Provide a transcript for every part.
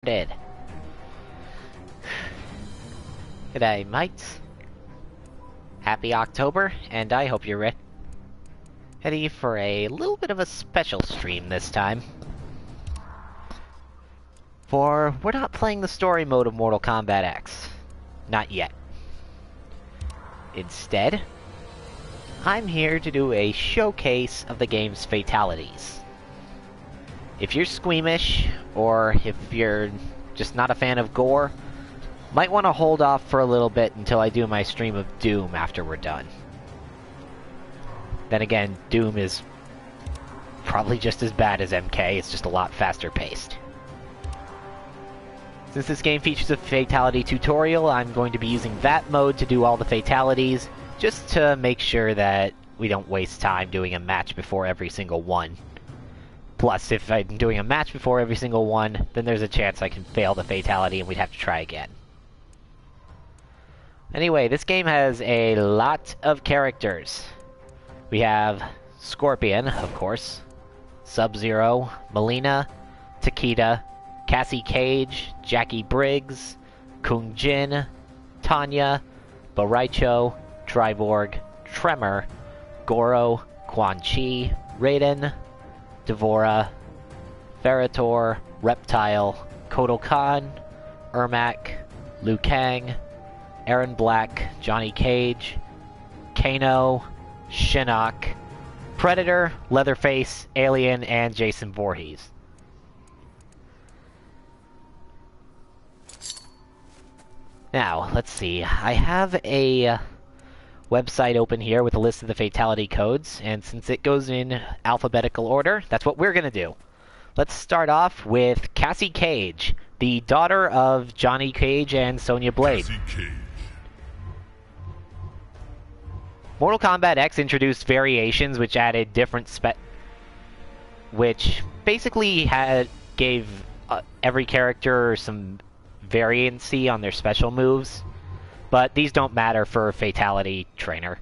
Did. G'day, mates. Happy October, and I hope you're ready for a little bit of a special stream this time. For we're not playing the story mode of Mortal Kombat X. Not yet. Instead, I'm here to do a showcase of the game's fatalities. If you're squeamish, or if you're just not a fan of gore, might want to hold off for a little bit until I do my stream of Doom after we're done. Then again, Doom is probably just as bad as MK, it's just a lot faster paced. Since this game features a fatality tutorial, I'm going to be using that mode to do all the fatalities, just to make sure that we don't waste time doing a match before every single one. Plus, if I'm doing a match before every single one, then there's a chance I can fail the fatality and we'd have to try again. Anyway, this game has a lot of characters. We have Scorpion, of course, Sub-Zero, Mileena, Takeda, Cassie Cage, Jacqui Briggs, Kung Jin, Tanya, Boraicho, Triborg, Tremor, Goro, Quan Chi, Raiden, D'Vorah, Ferritor, Reptile, Kotal Kahn, Ermac, Liu Kang, Aaron Black, Johnny Cage, Kano, Shinnok, Predator, Leatherface, Alien, and Jason Voorhees. Now, let's see. I have a website open here with a list of the fatality codes, and since it goes in alphabetical order, that's what we're gonna do. Let's start off with Cassie Cage, the daughter of Johnny Cage and Sonya Blade. Mortal Kombat X introduced variations which added different which basically gave every character some variancy on their special moves. But these don't matter for Fatality Trainer.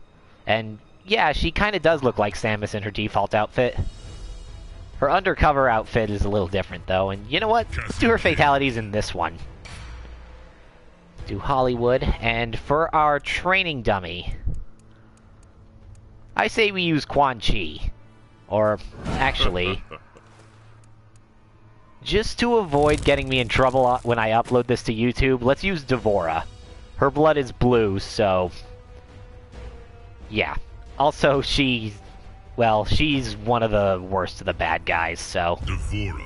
And yeah, she kind of does look like Samus in her default outfit. Her undercover outfit is a little different though, and you know what? Let's do her fatalities in this one. Do Hollywood, and for our training dummy, I say we use Quan Chi. Or, actually, just to avoid getting me in trouble when I upload this to YouTube, let's use D'Vorah. Her blood is blue, so yeah. Also, she's one of the worst of the bad guys, so. D'Vorah.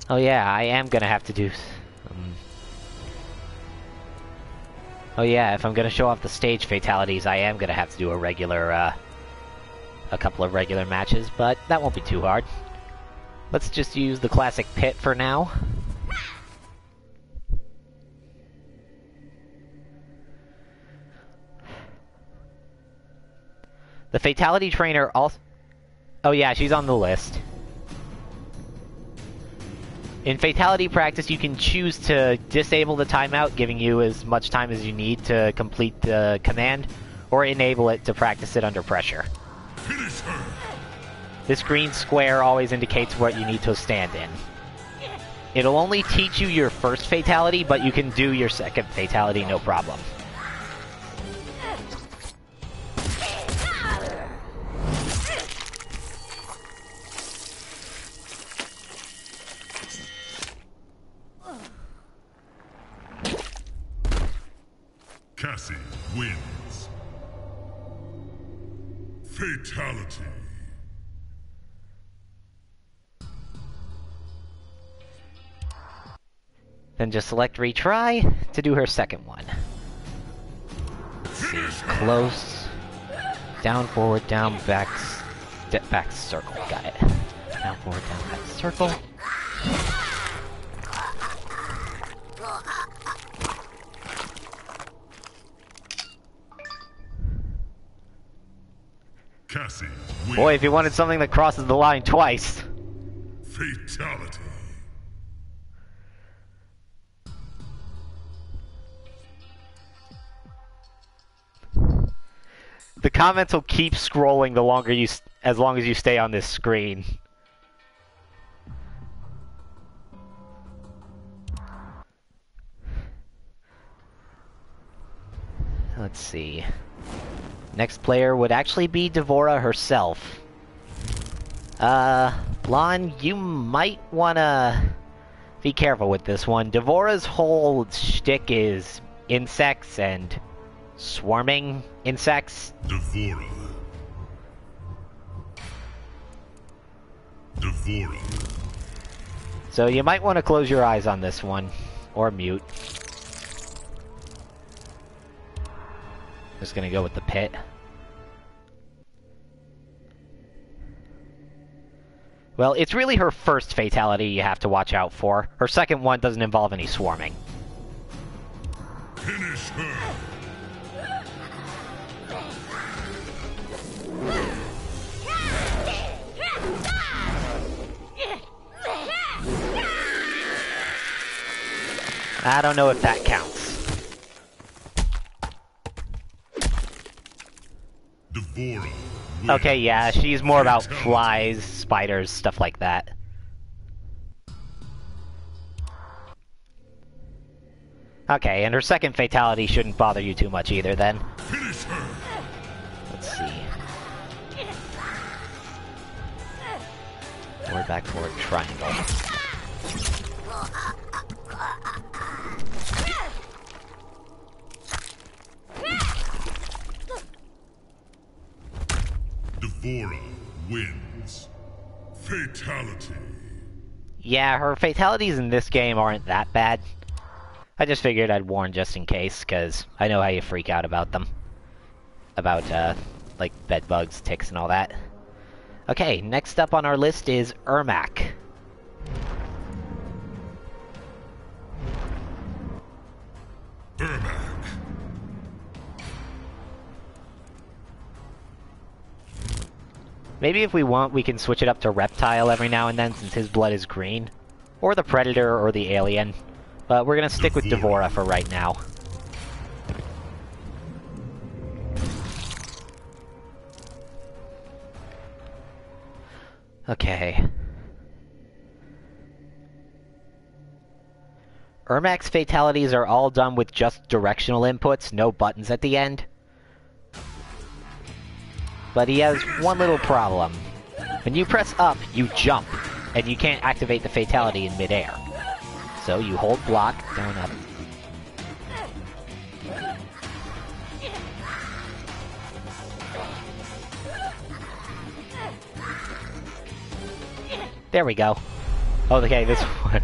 Oh yeah, I am gonna have to do. Oh yeah, if I'm gonna show off the stage fatalities, I am gonna have to do a couple of regular matches, but that won't be too hard. Let's just use the classic pit for now. The Fatality Trainer also... Oh yeah, she's on the list. In Fatality Practice, you can choose to disable the timeout, giving you as much time as you need to complete the command, or enable it to practice it under pressure. Finish her. This green square always indicates what you need to stand in. It'll only teach you your first fatality, but you can do your second fatality no problem. Cassie wins. Fatality. Then just select retry to do her second one. Let's see, close, down, forward, down, back, step back, circle. Got it. Down, forward, down, back, circle. Cassie wins. Boy, if you wanted something that crosses the line twice. Fatality. The comments will keep scrolling the longer as long as you stay on this screen. Let's see. Next player would actually be D'Vorah herself. Lon, you might wanna be careful with this one. D'Vorah's whole shtick is insects and swarming insects. D'Vorah. So you might want to close your eyes on this one, or mute. Just gonna go with the pit. Well, it's really her first fatality you have to watch out for. Her second one doesn't involve any swarming. Finish her. I don't know if that counts. D'Vorah wins. Okay, yeah, she's more about flies, spiders, stuff like that. Okay, and her second fatality shouldn't bother you too much either, then. Finish her. Let's see. Forward, back, forward, triangle. D'Vorah wins. Fatality. Yeah, her fatalities in this game aren't that bad. I just figured I'd warn just in case, because I know how you freak out about them. About, like, bed bugs, ticks, and all that. Okay, next up on our list is Ermac. Ermac. Maybe if we want, we can switch it up to Reptile every now and then, since his blood is green. Or the Predator, or the Alien. But we're gonna stick with D'Vorah for right now. Okay. Ermac's fatalities are all done with just directional inputs, no buttons at the end. But he has one little problem. When you press up, you jump, and you can't activate the fatality in midair. So you hold block, down, up. There we go. Oh, okay, this one.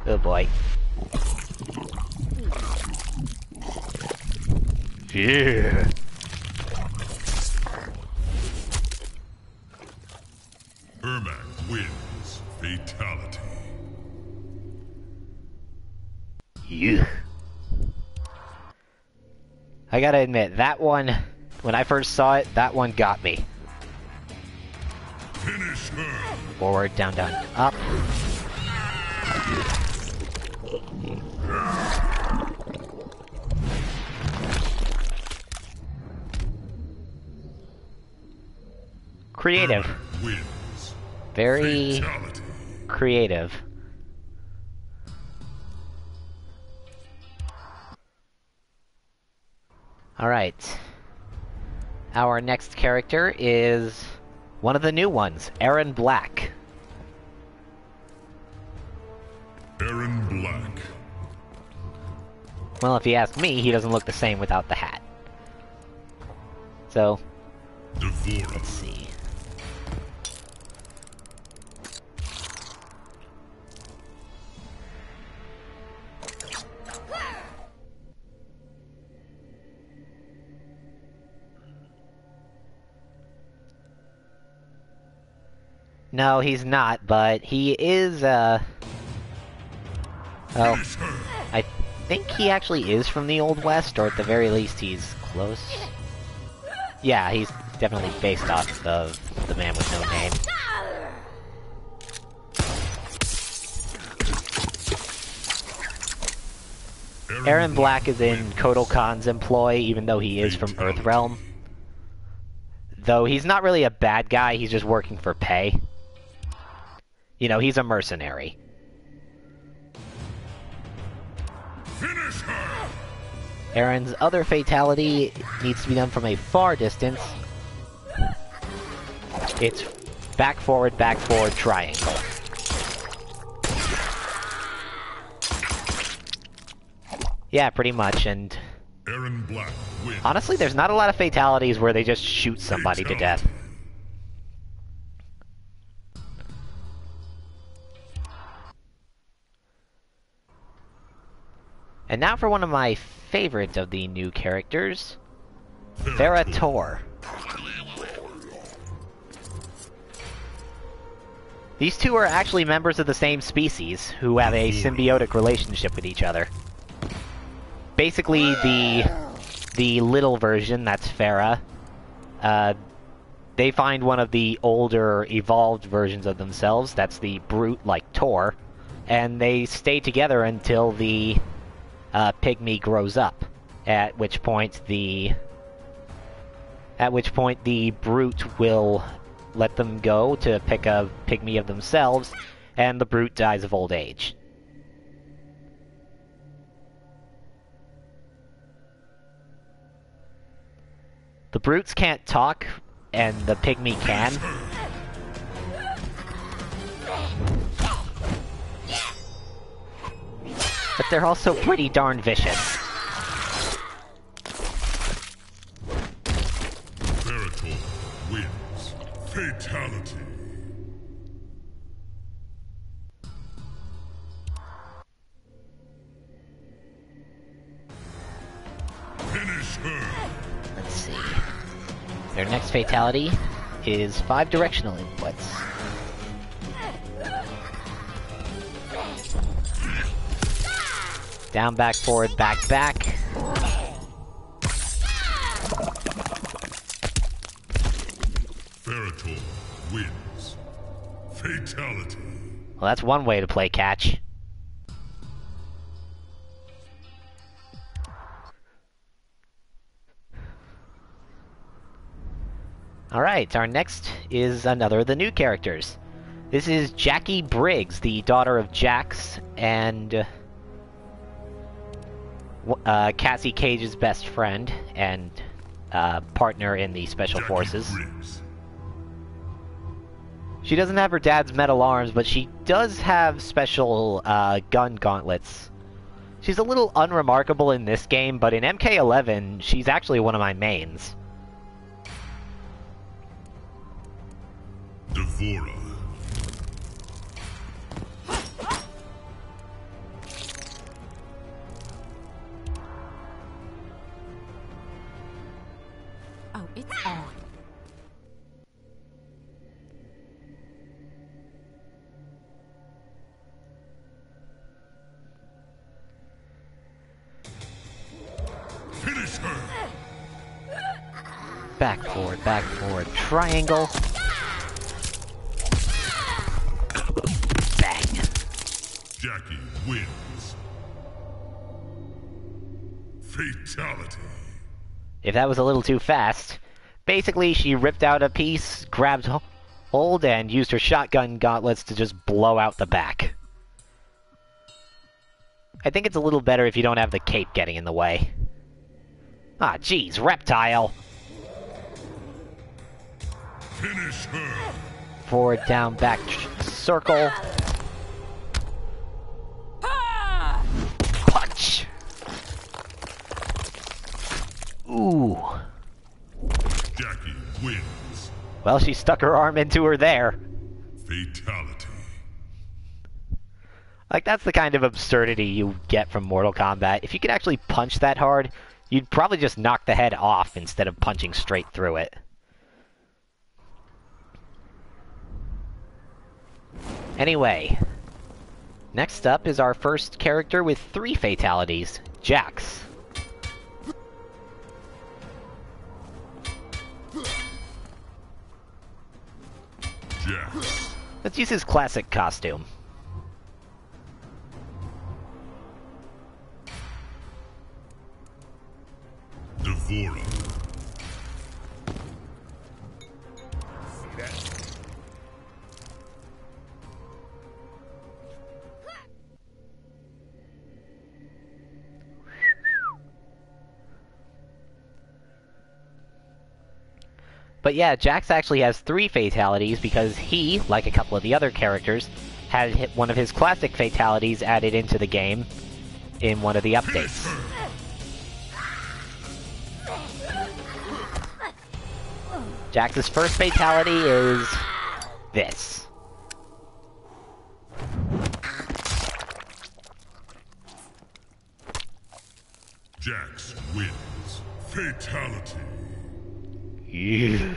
Oh boy. Yeah. Ermac wins. Fatality. Yeah. I gotta admit, that one, when I first saw it, that one got me. Finish her. Forward, down, down, up. Creative. Ermac wins. Very Fatality. creative. Alright. Our next character is one of the new ones, Erron Black. Erron Black. Well, if you ask me, he doesn't look the same without the hat. So, D'Vorah. let's see. No, he's not, but he is, well, Finish her. I think he actually is from the Old West, or at the very least he's close. Yeah, he's definitely based off of the Man with No Name. Aaron Black is in Kotal Khan's employ, even though he is from Earthrealm. Though he's not really a bad guy, he's just working for pay. You know, he's a mercenary. Finish her! Aaron's other fatality needs to be done from a far distance. It's back, forward, triangle. Yeah, pretty much, and Aaron Black wins. honestly, there's not a lot of fatalities where they just shoot somebody to death. And now for one of my favorite of the new characters, Ferrator. These two are actually members of the same species, who have a symbiotic relationship with each other. Basically, the little version, that's Farah, they find one of the older, evolved versions of themselves, that's the brute like Tor, and they stay together until the pygmy grows up, at which point the brute will let them go to pick a pygmy of themselves, and the brute dies of old age. The brutes can't talk, and the pygmy can. But they're also pretty darn vicious. Ferrator wins. Fatality. Finish her. Let's see. Their next fatality is 5 directional inputs. Down, back, forward, back. Ferrator wins. Fatality. Well, that's one way to play catch. Alright, our next is another of the new characters. This is Jackie Briggs, the daughter of Jax and Cassie Cage's best friend and partner in the Special Forces. Briggs. She doesn't have her dad's metal arms, but she does have special gun gauntlets. She's a little unremarkable in this game, but in MK11, she's actually one of my mains. Devora. Oh, it's on. Finish her. Back, forward, triangle. Bang. Jackie wins. Fatality. If that was a little too fast. Basically, she ripped out a piece, grabbed hold, and used her shotgun gauntlets to just blow out the back. I think it's a little better if you don't have the cape getting in the way. Ah, jeez, reptile! Finish her. Forward, down, back, circle. Punch! Ooh. Jackie wins. Well, she stuck her arm into her there. Fatality. Like, that's the kind of absurdity you get from Mortal Kombat. If you could actually punch that hard, you'd probably just knock the head off instead of punching straight through it. Anyway, next up is our first character with 3 fatalities, Jax. Jax. Let's use his classic costume. Devourer. But yeah, Jax actually has 3 fatalities because he, like a couple of the other characters, had one of his classic fatalities added into the game in one of the updates. Jax's first fatality is this. Jax wins. Fatality. Yeah.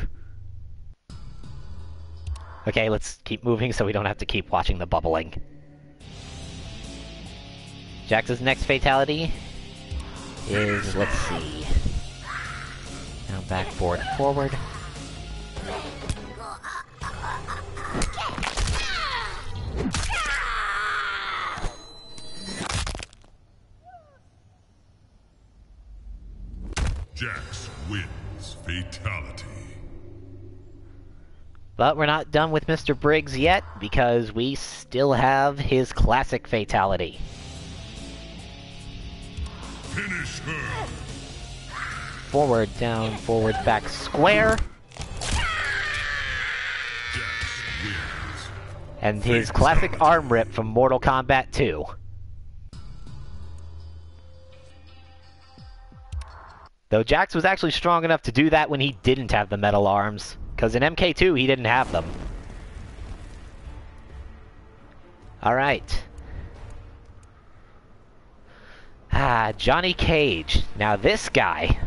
Okay, let's keep moving so we don't have to keep watching the bubbling. Jax's next fatality is, let's see. Now back, forward, forward. Jax wins. Fatality. But we're not done with Mr. Briggs yet, because we still have his classic fatality. Finish her. Forward, down, forward, back, square. Jax wins. And his classic arm rip from Mortal Kombat 2. Though Jax was actually strong enough to do that when he didn't have the metal arms. Because in MK2, he didn't have them. Alright. Johnny Cage. Now this guy.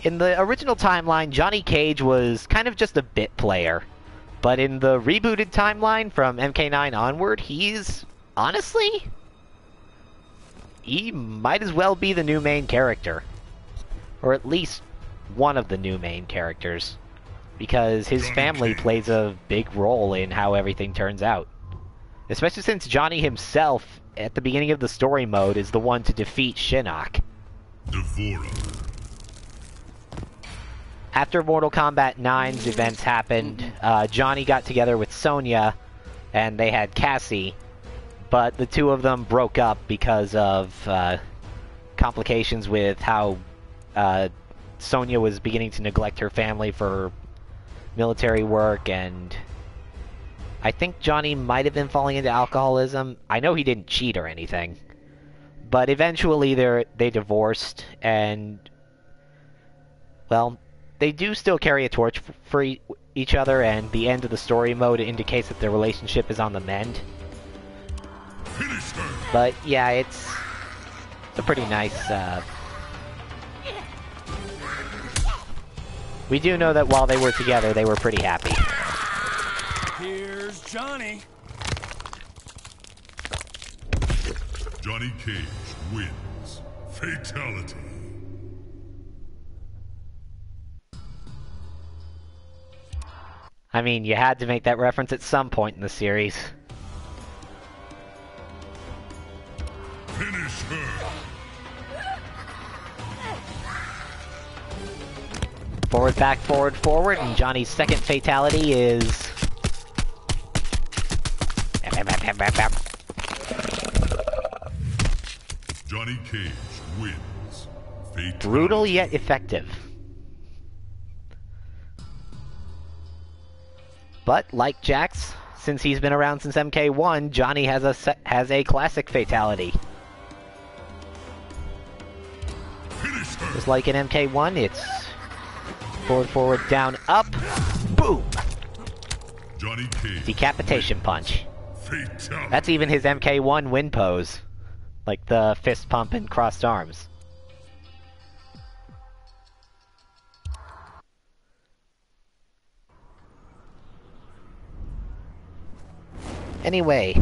In the original timeline, Johnny Cage was kind of just a bit player. But in the rebooted timeline from MK9 onward, he's... honestly... he might as well be the new main character. Or at least one of the new main characters. Because his family plays a big role in how everything turns out. Especially since Johnny himself, at the beginning of the story mode, is the one to defeat Shinnok. Devourer. After Mortal Kombat 9's events happened, Johnny got together with Sonya, and they had Cassie, but the two of them broke up because of complications with how Sonya was beginning to neglect her family for military work, and I think Johnny might have been falling into alcoholism. I know he didn't cheat or anything, but eventually they divorced, and, well, they do still carry a torch for each other, and the end of the story mode indicates that their relationship is on the mend. Finish her. But yeah, it's a pretty nice, we do know that while they were together, they were pretty happy. Here's Johnny. Johnny Cage wins. Fatality. I mean, you had to make that reference at some point in the series. Finish her. Forward, back, forward, forward, and Johnny's second fatality is... Johnny Cage wins. Fatality. brutal yet effective. But, like Jax, since he's been around since MK1, Johnny has a classic fatality. Finish her. Just like in MK1, it's forward, forward, down, up, boom! Johnny Cage. Decapitation punch. Fatality. That's even his MK1 win pose. Like the fist pump and crossed arms. Anyway,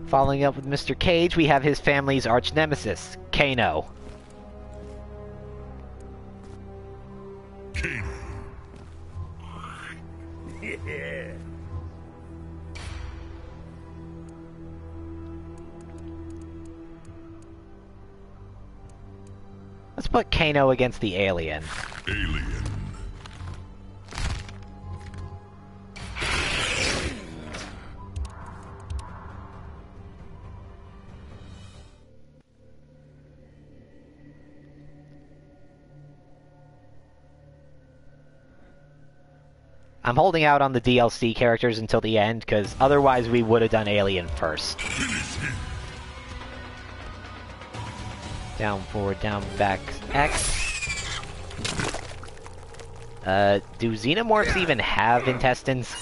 following up with Mr. Cage, we have his family's arch nemesis, Kano. Kano. Let's put Kano against the alien. Alien. I'm holding out on the DLC characters until the end, because otherwise we would have done Alien first. Down, forward, down, back, X. Do xenomorphs even have intestines?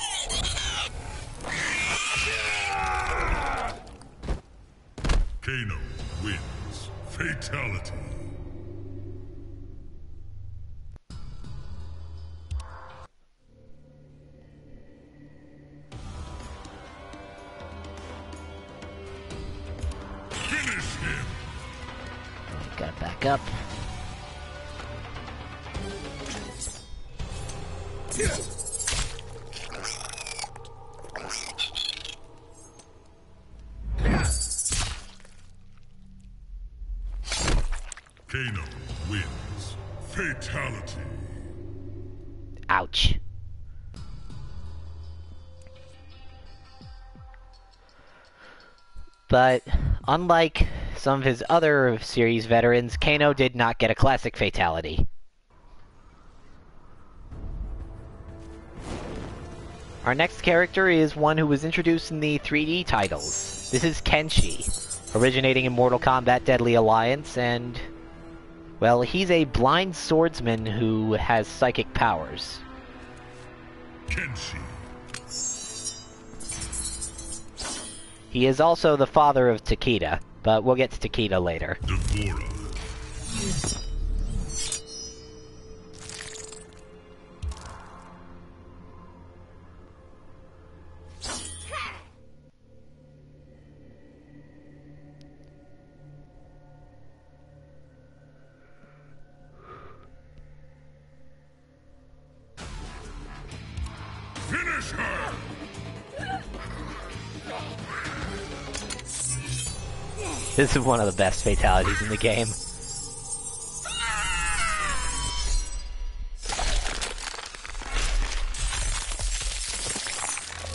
Kano wins. Fatality. Finish him. Gotta back up. Kano wins. Fatality. Ouch. But, unlike some of his other series veterans, Kano did not get a classic fatality. Our next character is one who was introduced in the 3D titles. This is Kenshi, originating in Mortal Kombat Deadly Alliance, and... well, he's a blind swordsman who has psychic powers. Kenshi. He is also the father of Takeda, but we'll get to Takeda later. Devora. Finish her! This is one of the best fatalities in the game.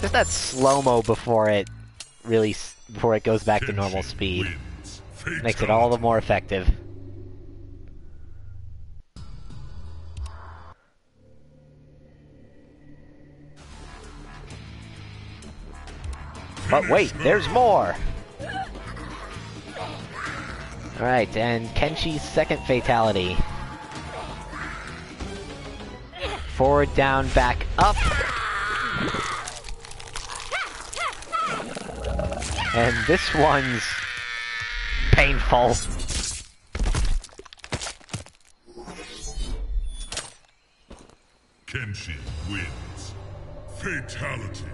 Just that slow-mo before it goes back to normal speed. Makes it all the more effective. But wait, there's more! Alright, and Kenshi's second fatality. Forward, down, back, up! And this one's... painful. Kenshi wins. Fatality.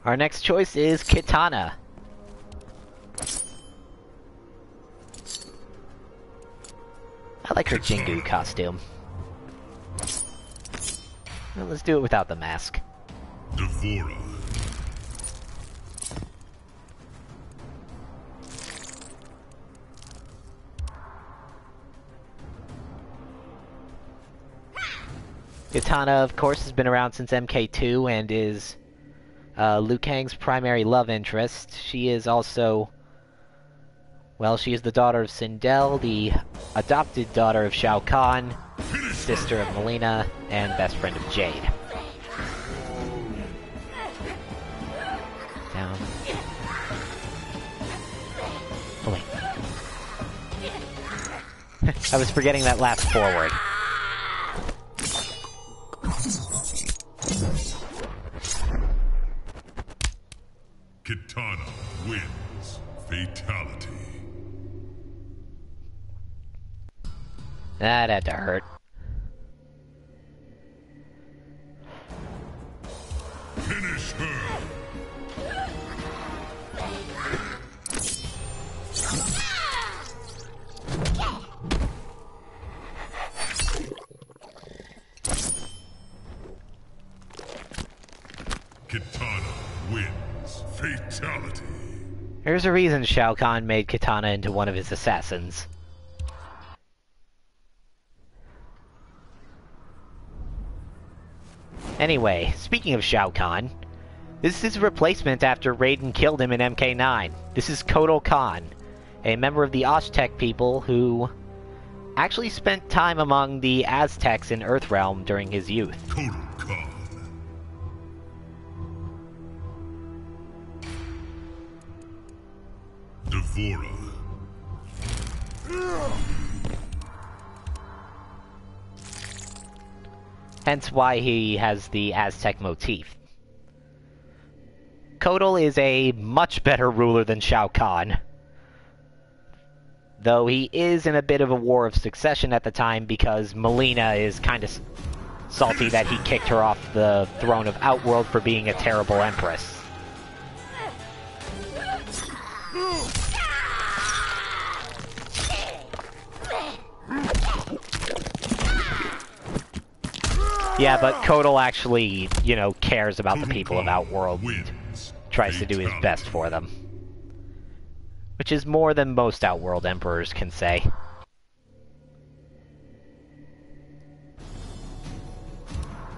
Our next choice is Kitana. I like her Jingu costume. Well, let's do it without the mask. Devora. Kitana, of course, has been around since MK2 and is Liu Kang's primary love interest. She is also... well, she is the daughter of Sindel, the adopted daughter of Shao Kahn, sister of Mileena, and best friend of Jade. Down. Oh wait. I was forgetting that last forward. Kitana wins. Fatality. That had to hurt. Finish her. Fatality. There's a reason Shao Kahn made Kitana into one of his assassins. Anyway, speaking of Shao Kahn, this is his replacement after Raiden killed him in MK9. This is Kotal Khan, a member of the Aztec people who actually spent time among the Aztecs in Earthrealm during his youth. Kotal Khan. D'Vorah. Hence why he has the Aztec motif. Kotal is a much better ruler than Shao Kahn, though he is in a bit of a war of succession at the time because Mileena is kind of salty that he kicked her off the throne of Outworld for being a terrible empress. Yeah, but Kotal actually, you know, cares about the people of Outworld and tries to do his best for them. Which is more than most Outworld Emperors can say.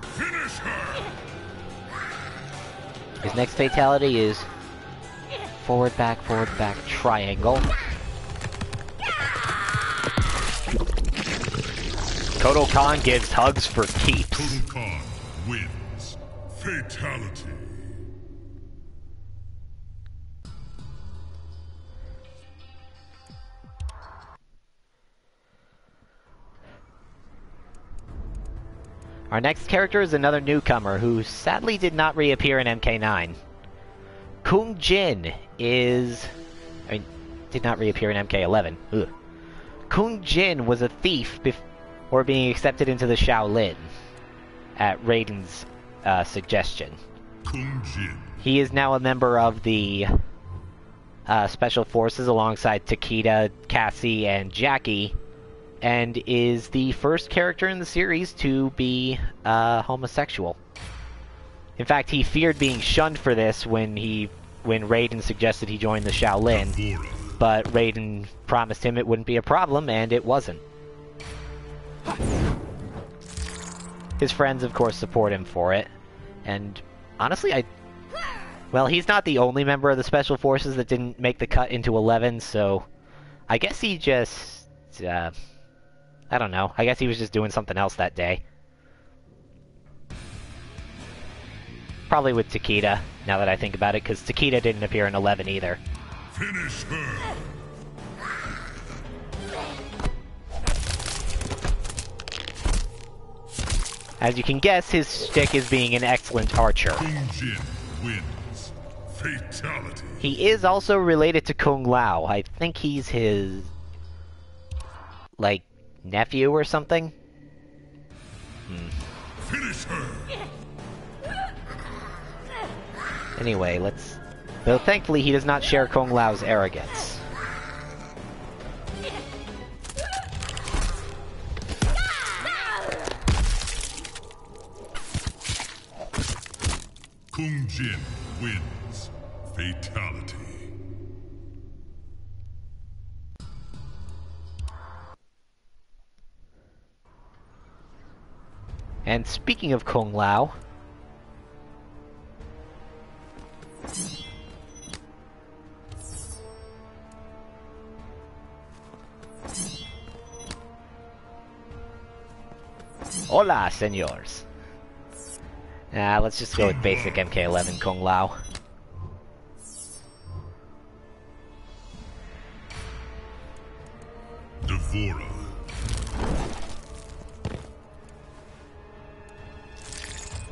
Finish her. His next fatality is forward, back, triangle. Kotal Khan gives hugs for keeps. Kotal Khan wins. Fatality. Our next character is another newcomer who sadly did not reappear in MK9. Kung Jin did not reappear in MK11. Ugh. Kung Jin was a thief before being accepted into the Shaolin at Raiden's suggestion. Kung Jin. He is now a member of the Special Forces alongside Takeda, Cassie, and Jackie, and is the first character in the series to be homosexual. In fact, he feared being shunned for this when Raiden suggested he join the Shaolin, D'Vorah. but Raiden promised him it wouldn't be a problem, and it wasn't. His friends, of course, support him for it, and honestly, well, he's not the only member of the Special Forces that didn't make the cut into 11, so I guess he just, I don't know, I guess he was just doing something else that day. Probably with Takeda, now that I think about it, because Takeda didn't appear in 11 either. Finish her. As you can guess, his shtick is being an excellent archer. Kung Jin wins. Fatality. He is also related to Kung Lao. I think he's his, like, nephew or something? Finish her. Anyway, though thankfully he does not share Kung Lao's arrogance. Kung Jin wins. Fatality. And speaking of Kung Lao, hola, senors. Let's just go with basic MK11 Kung Lao. D'Vorah.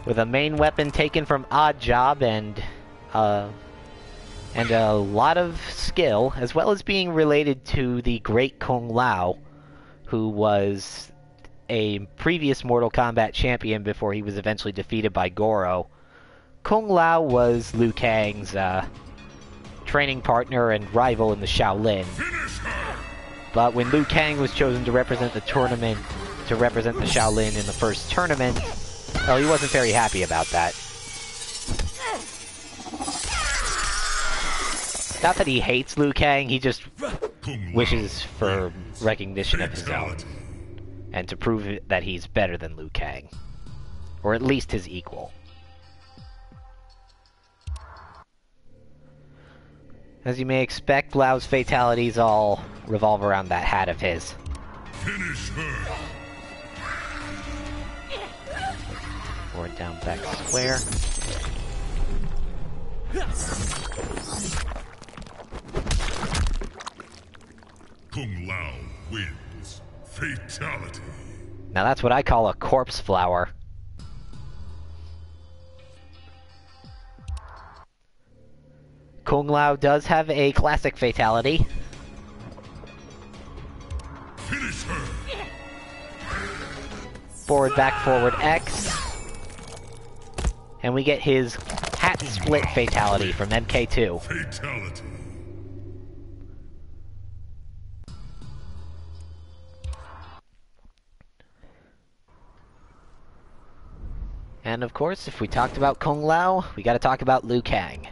With a main weapon taken from Odd Job and a lot of skill, as well as being related to the great Kung Lao, who was a previous Mortal Kombat champion before he was eventually defeated by Goro. Kung Lao was Liu Kang's training partner and rival in the Shaolin. But when Liu Kang was chosen to represent the tournament, to represent the Shaolin in the first tournament, well, he wasn't very happy about that. Not that he hates Liu Kang, he just Kung Lao wishes for wins. recognition of his own. Fatality. And to prove that he's better than Liu Kang. Or at least his equal. As you may expect, Lau's fatalities all revolve around that hat of his. Finish her. Forward, down, back, square. Kung Lao wins. Fatality. Now that's what I call a corpse flower. Kung Lao does have a classic fatality. Finish her. Forward, back, forward, X. And we get his hat split fatality from MK2. Fatality. And of course, if we talked about Kung Lao, we gotta talk about Liu Kang.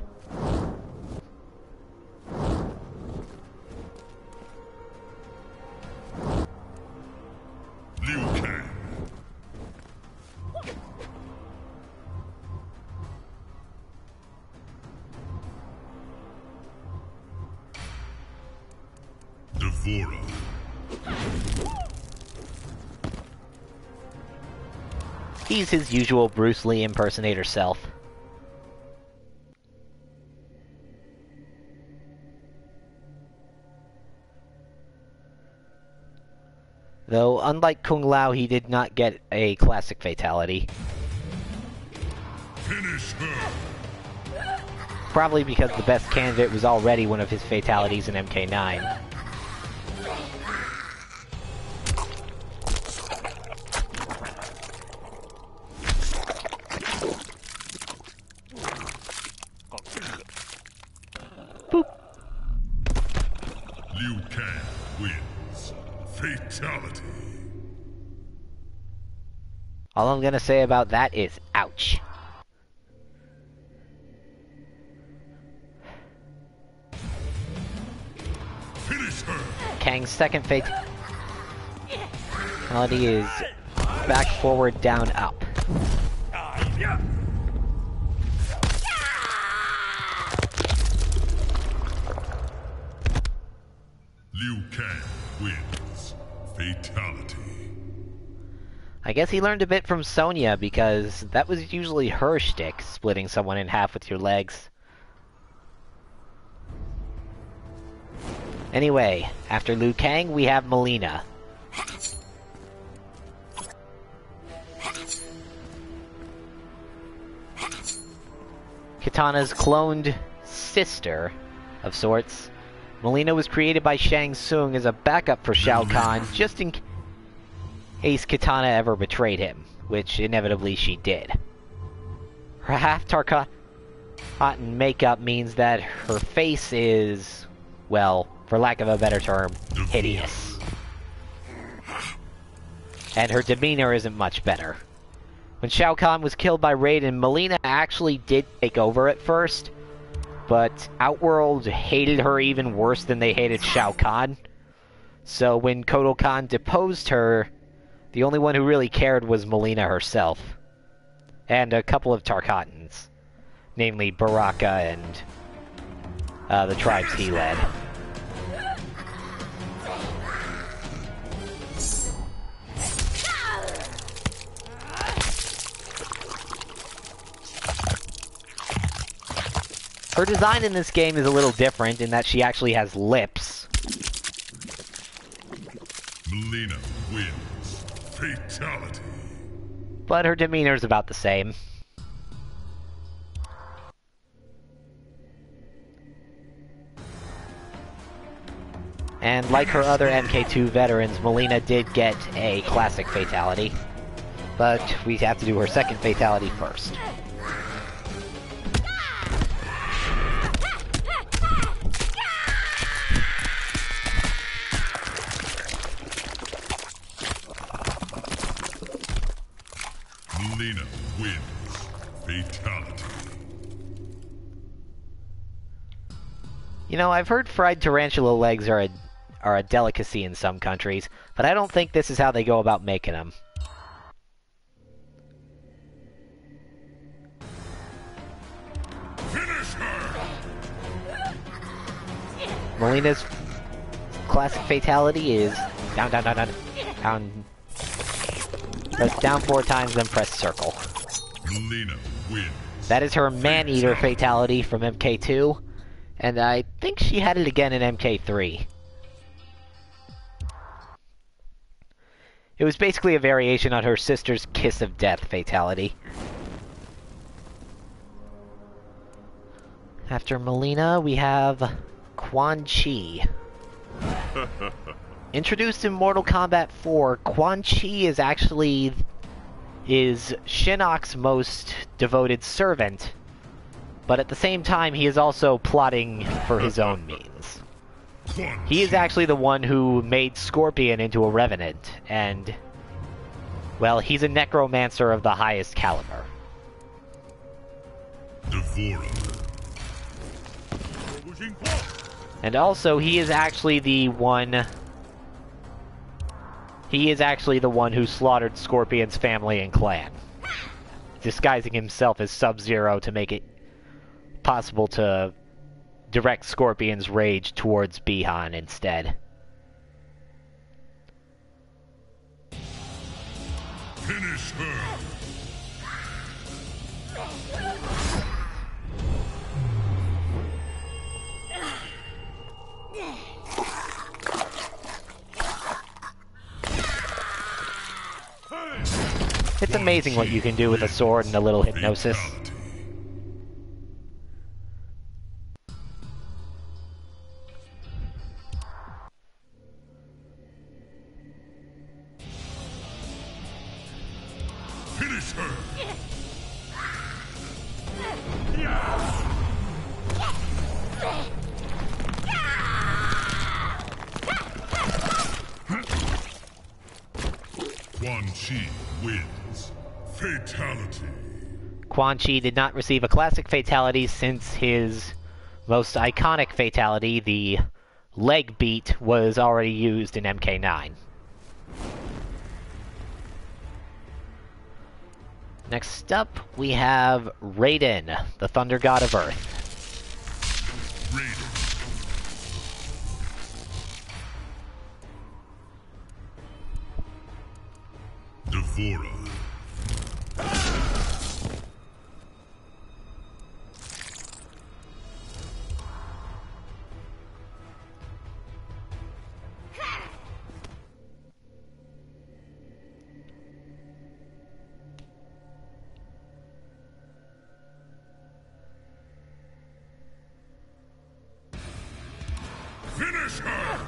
Liu Kang. Devora. He's his usual Bruce Lee impersonator self. Though, unlike Kung Lao, he did not get a classic fatality. Finish her. Probably because the best candidate was already one of his fatalities in MK9. Liu Kang wins. Fatality. All I'm gonna say about that is, ouch. Finish her. Kang's second fatality is back, forward, down, up. Liu Kang wins. Fatality. I guess he learned a bit from Sonya, because that was usually her shtick, splitting someone in half with your legs. Anyway, after Liu Kang, we have Mileena. Kitana's cloned sister, of sorts. Mileena was created by Shang Tsung as a backup for Shao Kahn, just in case Kitana ever betrayed him, which inevitably she did. Her half-Tarkatan makeup means that her face is, well, for lack of a better term, hideous. And her demeanor isn't much better. When Shao Kahn was killed by Raiden, Mileena actually did take over at first, but Outworld hated her even worse than they hated Shao Kahn. So when Kotal Khan deposed her, the only one who really cared was Mileena herself. And a couple of Tarkatans, namely Baraka and the tribes he led. Her design in this game is a little different in that she actually has lips. Mileena wins. Fatality. But her demeanor is about the same. And like her other MK2 veterans, Mileena did get a classic fatality. But we have to do her second fatality first. Mileena wins. Fatality. You know, I've heard fried tarantula legs are a delicacy in some countries, but I don't think this is how they go about making them. Finish her! Melina's classic fatality is down, down, down, down, down. Press down 4 times, then press circle. Mileena wins. That is her man-eater fatality from MK2, and I think she had it again in MK3. It was basically a variation on her sister's Kiss of Death fatality. After Mileena, we have Quan Chi. Introduced in Mortal Kombat 4, Quan Chi is actually Shinnok's most devoted servant, but at the same time he is also plotting for his own means. He is actually the one who made Scorpion into a Revenant, and, well, he's a necromancer of the highest caliber. D'Vorah. And also, he is actually the one who slaughtered Scorpion's family and clan, disguising himself as Sub-Zero to make it possible to direct Scorpion's rage towards Bihan instead. Finish her! It's amazing what you can do with a sword and a little hypnosis. Fatality. Finish her! Quan Chi wins. Fatality. Quan Chi did not receive a classic fatality since his most iconic fatality, the leg beat, was already used in MK9. Next up, we have Raiden, the Thunder God of Earth. Raiden. D'Vorah. Finish her!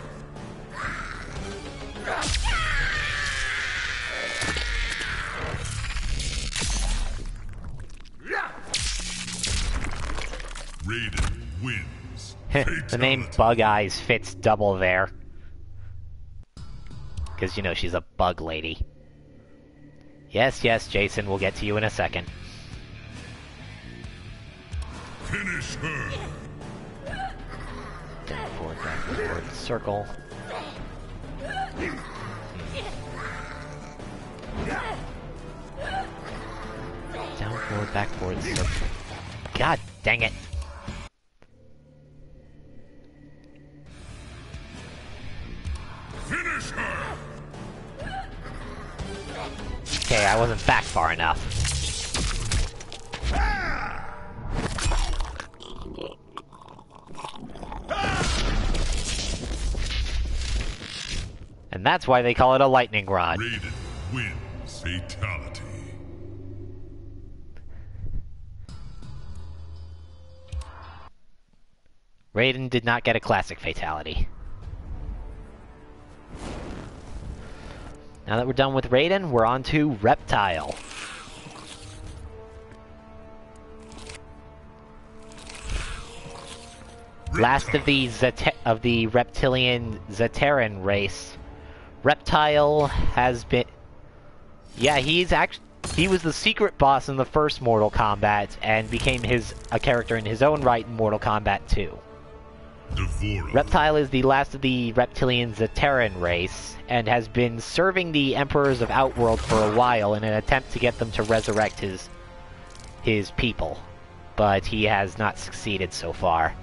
Raiden wins. The name Bug Eyes fits double there. Because, you know, she's a bug lady. Yes, yes, Jason, we'll get to you in a second. Finish her! Down, forward, circle. Down, forward, back, forward, circle. God dang it. Finish her! Okay, I wasn't back far enough. And that's why they call it a lightning rod. Raiden wins. Fatality. Raiden did not get a classic fatality. Now that we're done with Raiden, we're on to Reptile. Last of the reptilian Zaterran race, Reptile has been... Yeah, he was the secret boss in the first Mortal Kombat and became a character in his own right in Mortal Kombat 2. Devora. Reptile is the last of the reptilian Zaterran race, and has been serving the Emperors of Outworld for a while in an attempt to get them to resurrect his people. But he has not succeeded so far.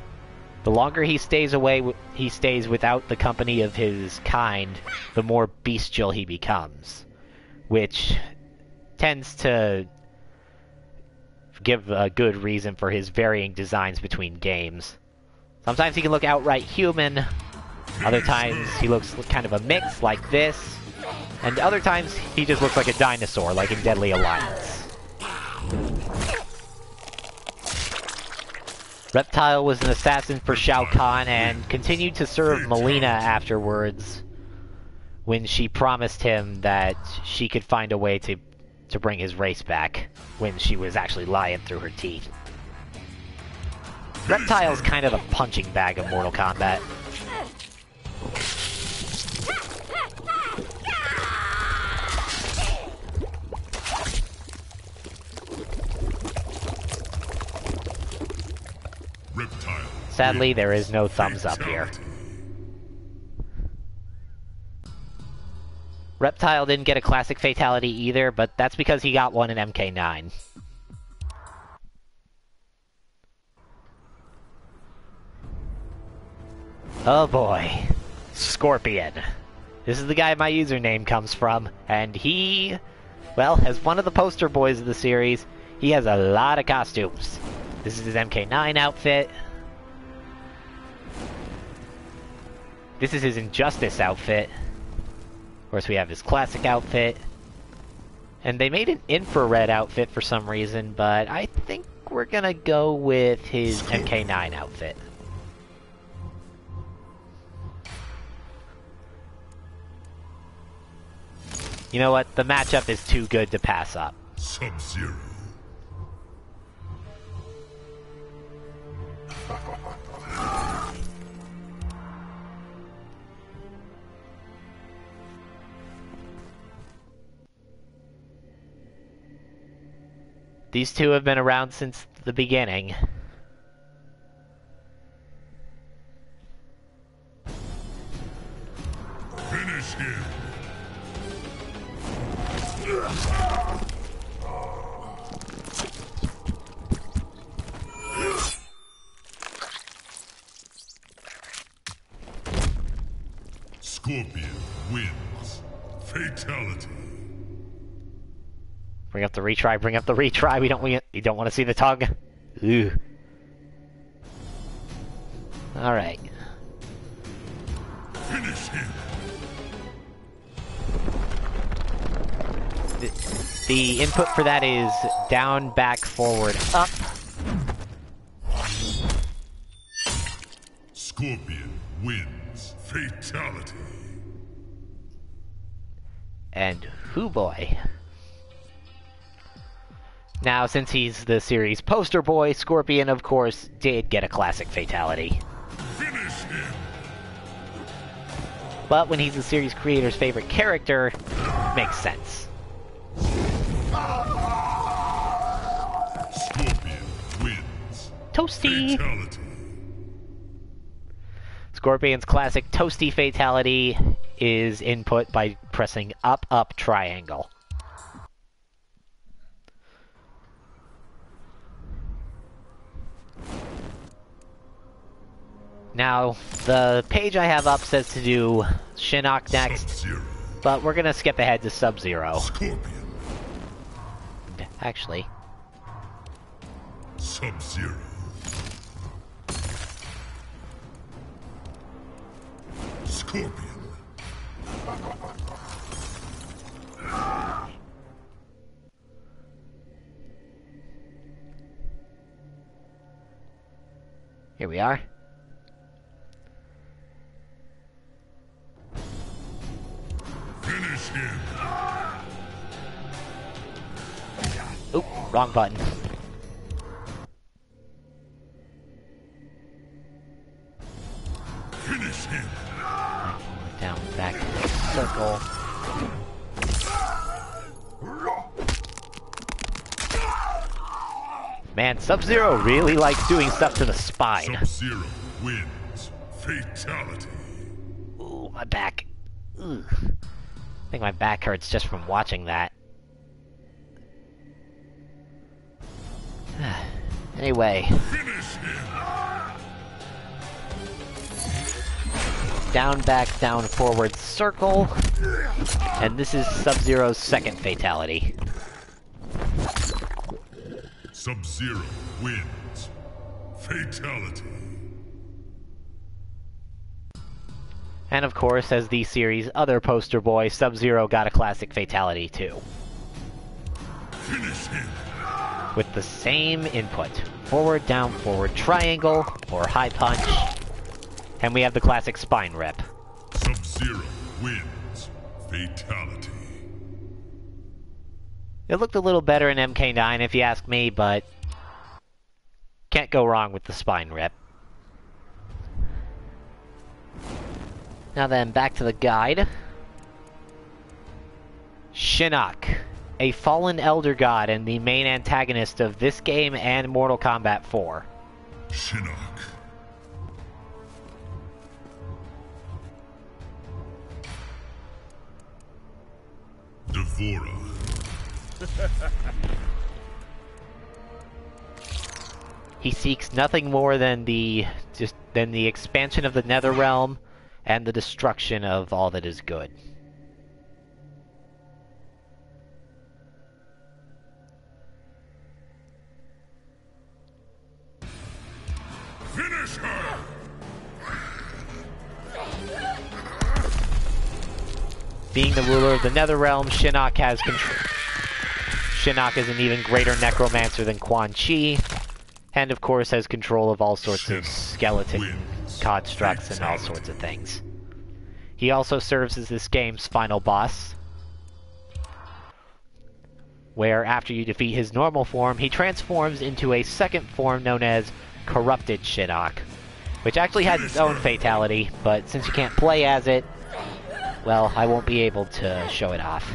The longer he stays away, he stays without the company of his kind, the more bestial he becomes. Which tends to give a good reason for his varying designs between games. Sometimes he can look outright human, other times he looks kind of a mix, like this, and other times he just looks like a dinosaur, like in Deadly Alliance. Reptile was an assassin for Shao Kahn and continued to serve Melina afterwards, when she promised him that she could find a way to bring his race back, when she was actually lying through her teeth. Reptile's kind of the punching bag of Mortal Kombat. Reptile. Sadly, there is no thumbs up here. Reptile didn't get a classic fatality either, but that's because he got one in MK9. Oh boy. Scorpion. This is the guy my username comes from, and he, well, as one of the poster boys of the series, he has a lot of costumes. This is his MK9 outfit. This is his Injustice outfit. Of course, we have his classic outfit. And they made an infrared outfit for some reason, but I think we're gonna go with his MK9 outfit. You know what? The matchup is too good to pass up. Sub-Zero. These two have been around since the beginning. Finish him. Scorpion wins. Fatality. Bring up the retry, bring up the retry. You don't want to see the tongue. Ooh. Alright. Finish him. The input for that is down, back, forward, up. Scorpion wins. Fatality. And hoo boy. Now, since he's the series poster boy, Scorpion, of course, did get a classic fatality. Finish him. But when he's the series creator's favorite character, makes sense. Scorpion wins. Toasty! Fatality. Scorpion's classic Toasty fatality is input by pressing up, up, triangle. Now, the page I have up says to do Shinnok next, Sub-Zero. but we're gonna skip ahead to Sub-Zero. Scorpion. Actually, Sub-Zero. Scorpion. here we are. Finish him. Oop, wrong button. Finish him. Down, back, circle. Man, Sub-Zero really likes doing stuff to the spine. Sub-Zero wins. Fatality. Ooh, my back. Ugh. I think my back hurts just from watching that. Anyway. Finish him. Down, back, down, forward, circle. And this is Sub-Zero's second fatality. Sub-Zero wins. Fatality. And of course, as the series' other poster boy, Sub-Zero got a classic fatality too. Finish him. With the same input. Forward, down, forward, triangle, or high punch. And we have the classic spine rip. Sub-Zero wins. Fatality. It looked a little better in MK9 if you ask me, but can't go wrong with the spine rip. Now then, back to the guide. Shinnok, a fallen elder god and the main antagonist of this game and Mortal Kombat 4. Shinnok. D'Vorah. He seeks nothing more than the expansion of the Netherrealm and the destruction of all that is good. Finish her! Being the ruler of the Netherrealm, Shinnok has control. Shinnok is an even greater necromancer than Quan Chi, and of course has control of all sorts of skeleton constructs and all sorts of things. He also serves as this game's final boss, where after you defeat his normal form, he transforms into a second form known as Corrupted Shinnok, which actually has its own fatality, but since you can't play as it, well, I won't be able to show it off.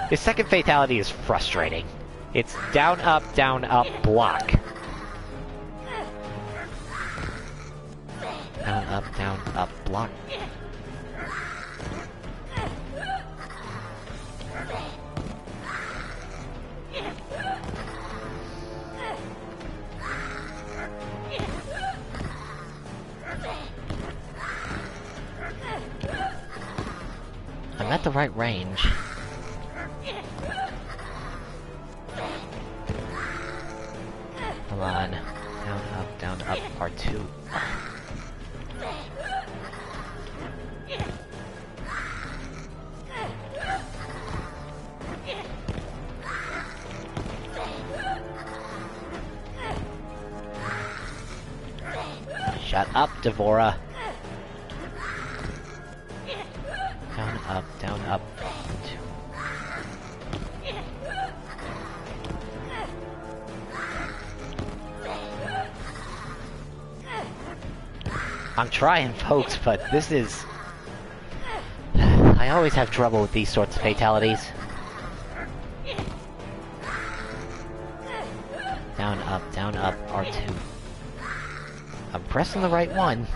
His second fatality is frustrating. It's down, up, block. Down, up, block. I'm at the right range. Come on. Down, up, R2. Shut up, D'Vorah. Down, up. I'm trying, folks, but this is... I always have trouble with these sorts of fatalities. Down, up, R2. I'm pressing the right one.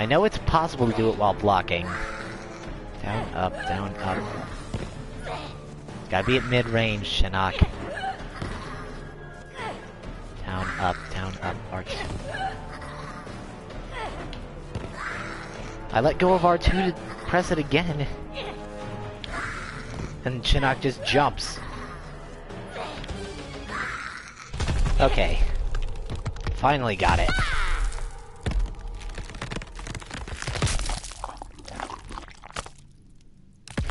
I know it's possible to do it while blocking. Down, up. It's gotta be at mid-range, Shinnok. Down, up, R2. I let go of R2 to press it again. And Shinnok just jumps. Okay. Finally got it.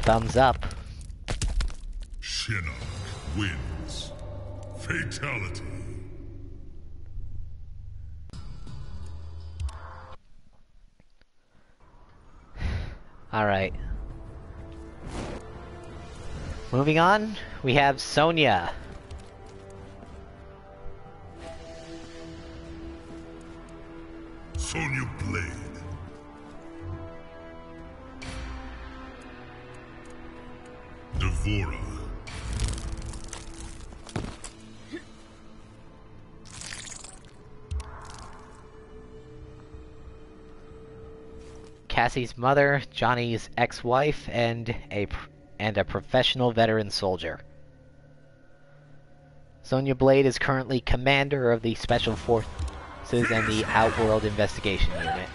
Thumbs up. Shinnok wins. Fatality. Alright. moving on, we have Sonya. Sonya Blade. Devora. Cassie's mother, Johnny's ex-wife, and a professional veteran soldier. Sonya Blade is currently commander of the Special Forces and the Outworld Investigation Unit.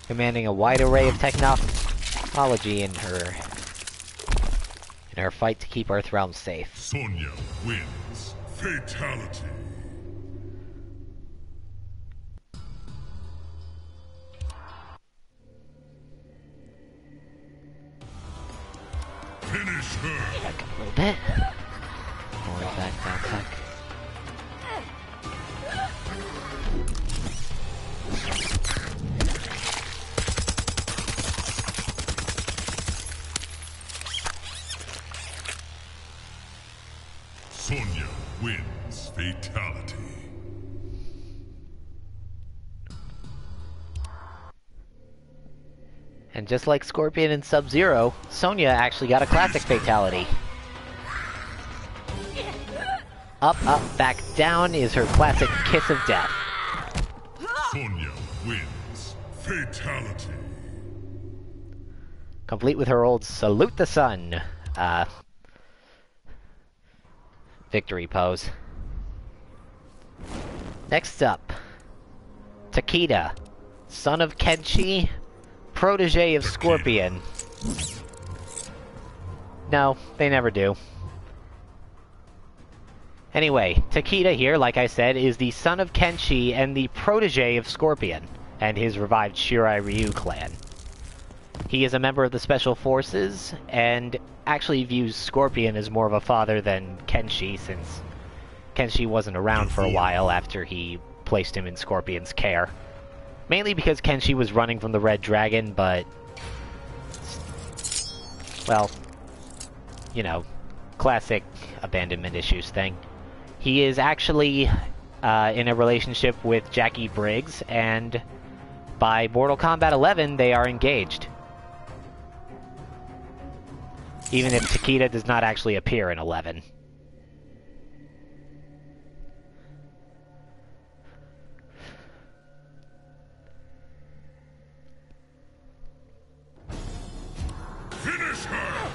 Commanding a wide array of technology in her fight to keep Earthrealm safe. Sonya wins. Fatality. Finish her. Back up a little bit. Forward, back, back. Sonya wins. Fatality. And just like Scorpion and Sub-Zero, Sonya actually got a classic fatality. Up, up, back, down is her classic kiss of death. Sonya wins. Fatality. Complete with her old Salute the Sun, victory pose. Next up, Takeda, son of Kenshi, protege of Scorpion. No, they never do. Anyway, Takeda here, like I said, is the son of Kenshi and the protege of Scorpion and his revived Shirai Ryu clan. He is a member of the Special Forces, and actually views Scorpion as more of a father than Kenshi, since Kenshi wasn't around for a while after he placed him in Scorpion's care. Mainly because Kenshi was running from the Red Dragon, but... well, you know, classic abandonment issues thing. He is actually in a relationship with Jackie Briggs, and by Mortal Kombat 11, they are engaged. Even if Takeda does not actually appear in 11. Finish her.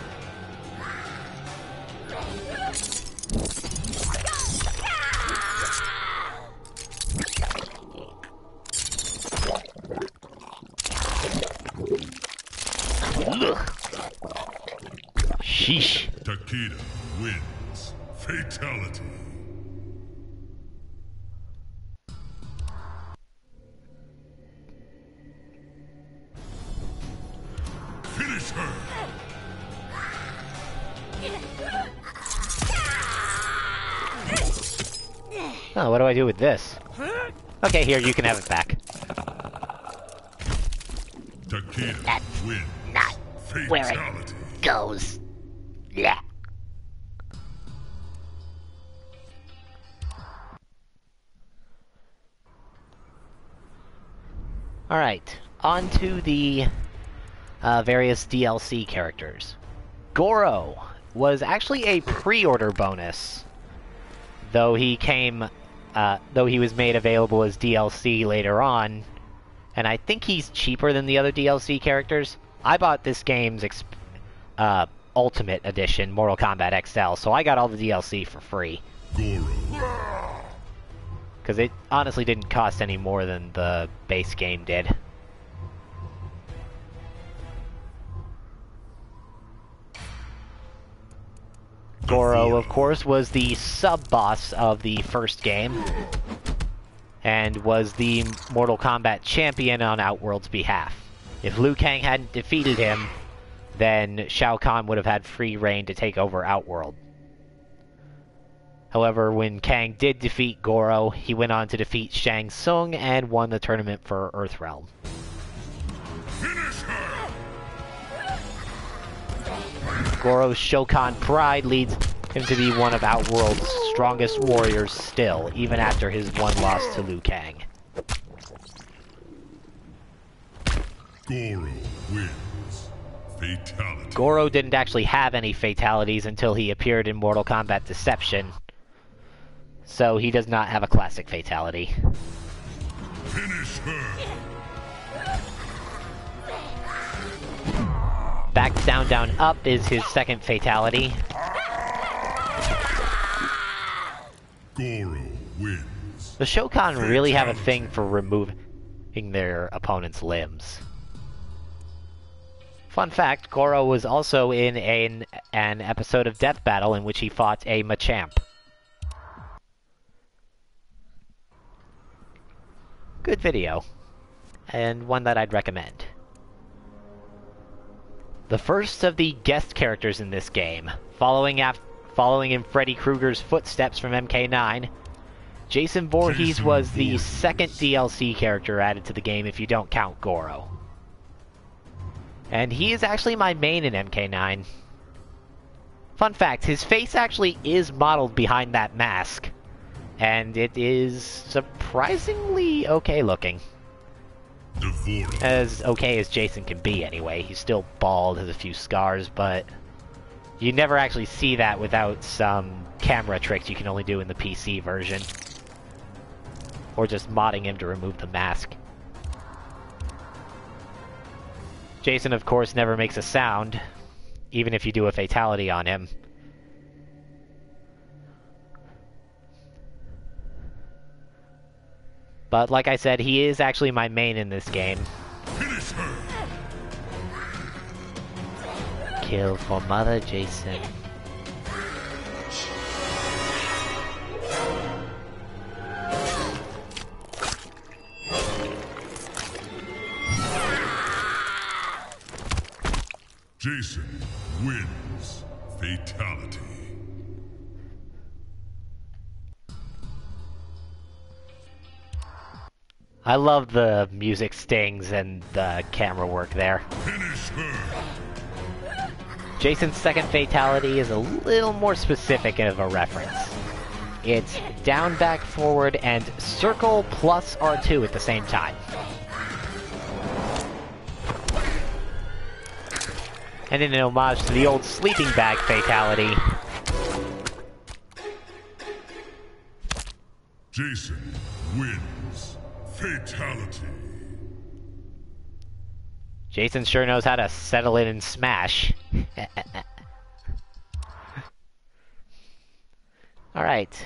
Sheesh. Takeda wins. Fatality. Finish her. Oh, what do I do with this? Okay, here, you can have it back. Takeda That's wins. not where it Fatality. goes. Yeah. Alright, on to the various DLC characters. Goro was actually a pre-order bonus, though he was made available as DLC later on, and I think he's cheaper than the other DLC characters. I bought this game's Ultimate Edition, Mortal Kombat XL, so I got all the DLC for free. Goro. Because it honestly didn't cost any more than the base game did. Goro, of course, was the sub-boss of the first game, and was the Mortal Kombat champion on Outworld's behalf. If Liu Kang hadn't defeated him, then Shao Kahn would have had free reign to take over Outworld. However, when Kang did defeat Goro, he went on to defeat Shang Tsung and won the tournament for Earthrealm. Finish her! Goro's Shokan pride leads him to be one of Outworld's strongest warriors still, even after his one loss to Liu Kang. Goro wins. Fatality. Goro didn't actually have any fatalities until he appeared in Mortal Kombat Deception, so he does not have a classic fatality. Finish her! Back down down up is his second fatality. Goro wins. The Shokan really have a thing for removing their opponent's limbs. Fun fact, Goro was also in an episode of Death Battle in which he fought a Machamp. Good video, and one that I'd recommend. The first of the guest characters in this game, following in Freddy Krueger's footsteps from MK9, Jason Voorhees was the second DLC character added to the game if you don't count Goro. And he is actually my main in MK9. Fun fact, his face actually is modeled behind that mask, and it is surprisingly okay looking. Devourer. As okay as Jason can be anyway. He's still bald, has a few scars, but you never actually see that without some camera tricks you can only do in the PC version. Or just modding him to remove the mask. Jason, of course, never makes a sound, even if you do a fatality on him. But like I said, he is actually my main in this game. Finish her! Kill for Mother Jason. Jason wins. Fatality. I love the music stings and the camera work there. Finish her! Jason's second fatality is a little more specific of a reference. It's down, back, forward, and circle plus R2 at the same time. And in an homage to the old sleeping bag fatality, Jason wins. Fatality. Jason sure knows how to settle in and smash. Alright.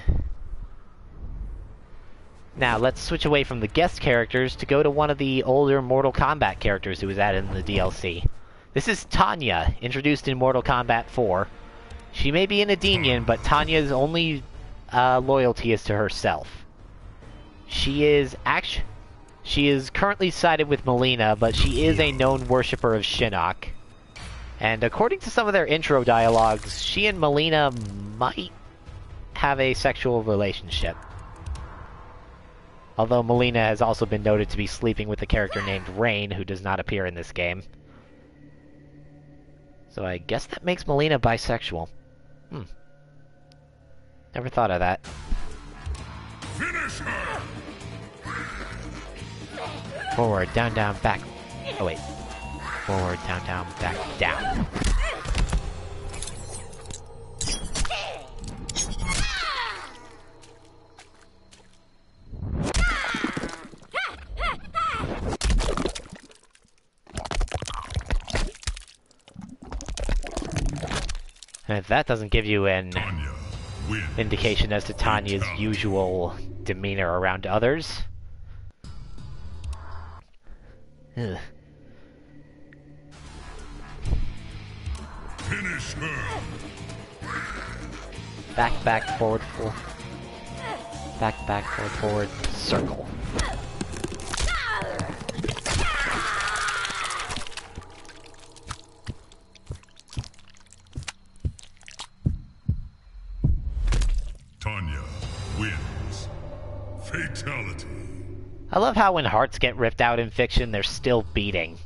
Now, let's switch away from the guest characters to go to one of the older Mortal Kombat characters who was added in the DLC. This is Tanya, introduced in Mortal Kombat 4. She may be an Edenian, but Tanya's only loyalty is to herself. She is currently sided with Mileena, but she is a known worshipper of Shinnok. And according to some of their intro dialogues, she and Mileena might have a sexual relationship. Although Mileena has also been noted to be sleeping with a character named Rain, who does not appear in this game. So I guess that makes Mileena bisexual. Never thought of that. Finish her! Forward, down, down, back. Oh wait. Forward, down, down, back, down. And if that doesn't give you an Tanya wins. indication as to Tanya's usual demeanor around others. Ugh. Finish her! Back, back, forward, forward. Back, back, forward, forward. Circle. Tanya I love how when hearts get ripped out in fiction, they're still beating.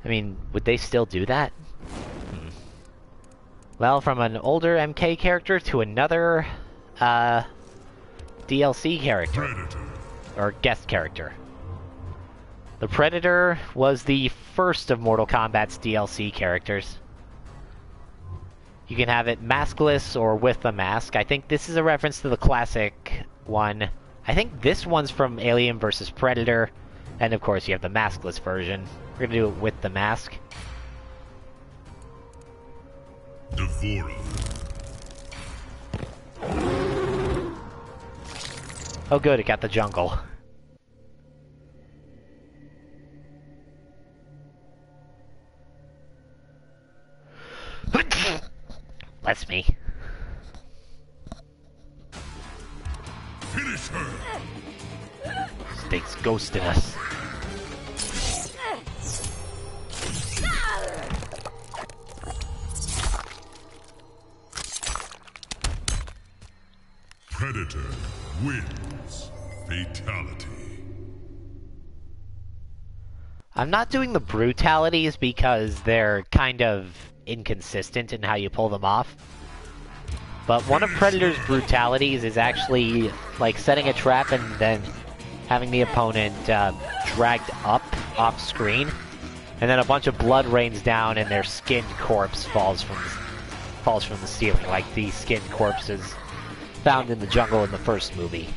I mean, would they still do that? Well, from an older MK character to another, DLC character. Predator. Or guest character. The Predator was the first of Mortal Kombat's DLC characters. You can have it maskless or with a mask. I think this is a reference to the classic one. I think this one's from Alien vs. Predator. And of course you have the maskless version. We're gonna do it with the mask. Devourer. Oh good, it got the jungle. Bless me. Finish her. This thing's ghosting us. Predator wins. Fatality. I'm not doing the brutalities because they're kind of inconsistent in how you pull them off. But one of Predator's brutalities is actually like setting a trap and then having the opponent dragged up off screen, and then a bunch of blood rains down and their skinned corpse falls from the ceiling, like the skinned corpses found in the jungle in the first movie.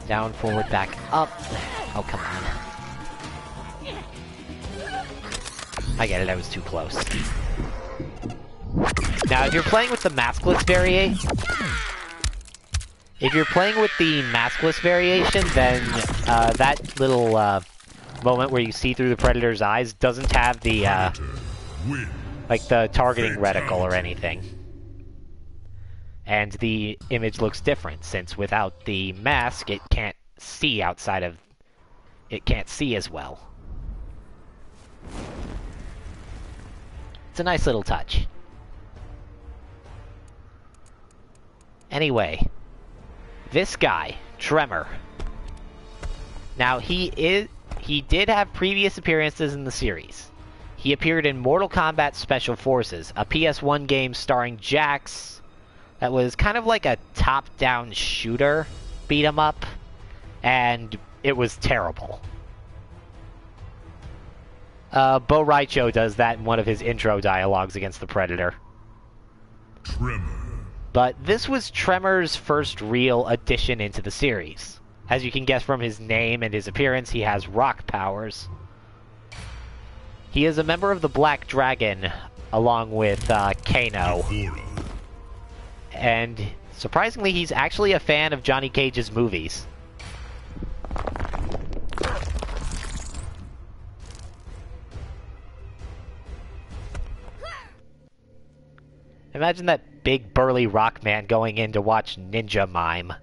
Down, forward, back, up. Oh, come on. I get it, I was too close. Now, if you're playing with the maskless variation, then that little moment where you see through the Predator's eyes doesn't have the like the targeting reticle or anything, and the image looks different since without the mask it can't see as well. It's a nice little touch. Anyway, this guy, Tremor. Now he did have previous appearances in the series. He appeared in Mortal Kombat Special Forces, a PS1 game starring Jax that was kind of like a top-down shooter beat 'em up, and it was terrible. Bo Raicho does that in one of his intro dialogues against the Predator. Tremor. But this was Tremor's first real addition into the series. As you can guess from his name and his appearance, he has rock powers. He is a member of the Black Dragon, along with Kano. Devourer. And surprisingly, he's actually a fan of Johnny Cage's movies. Imagine that big burly rock man going in to watch Ninja Mime.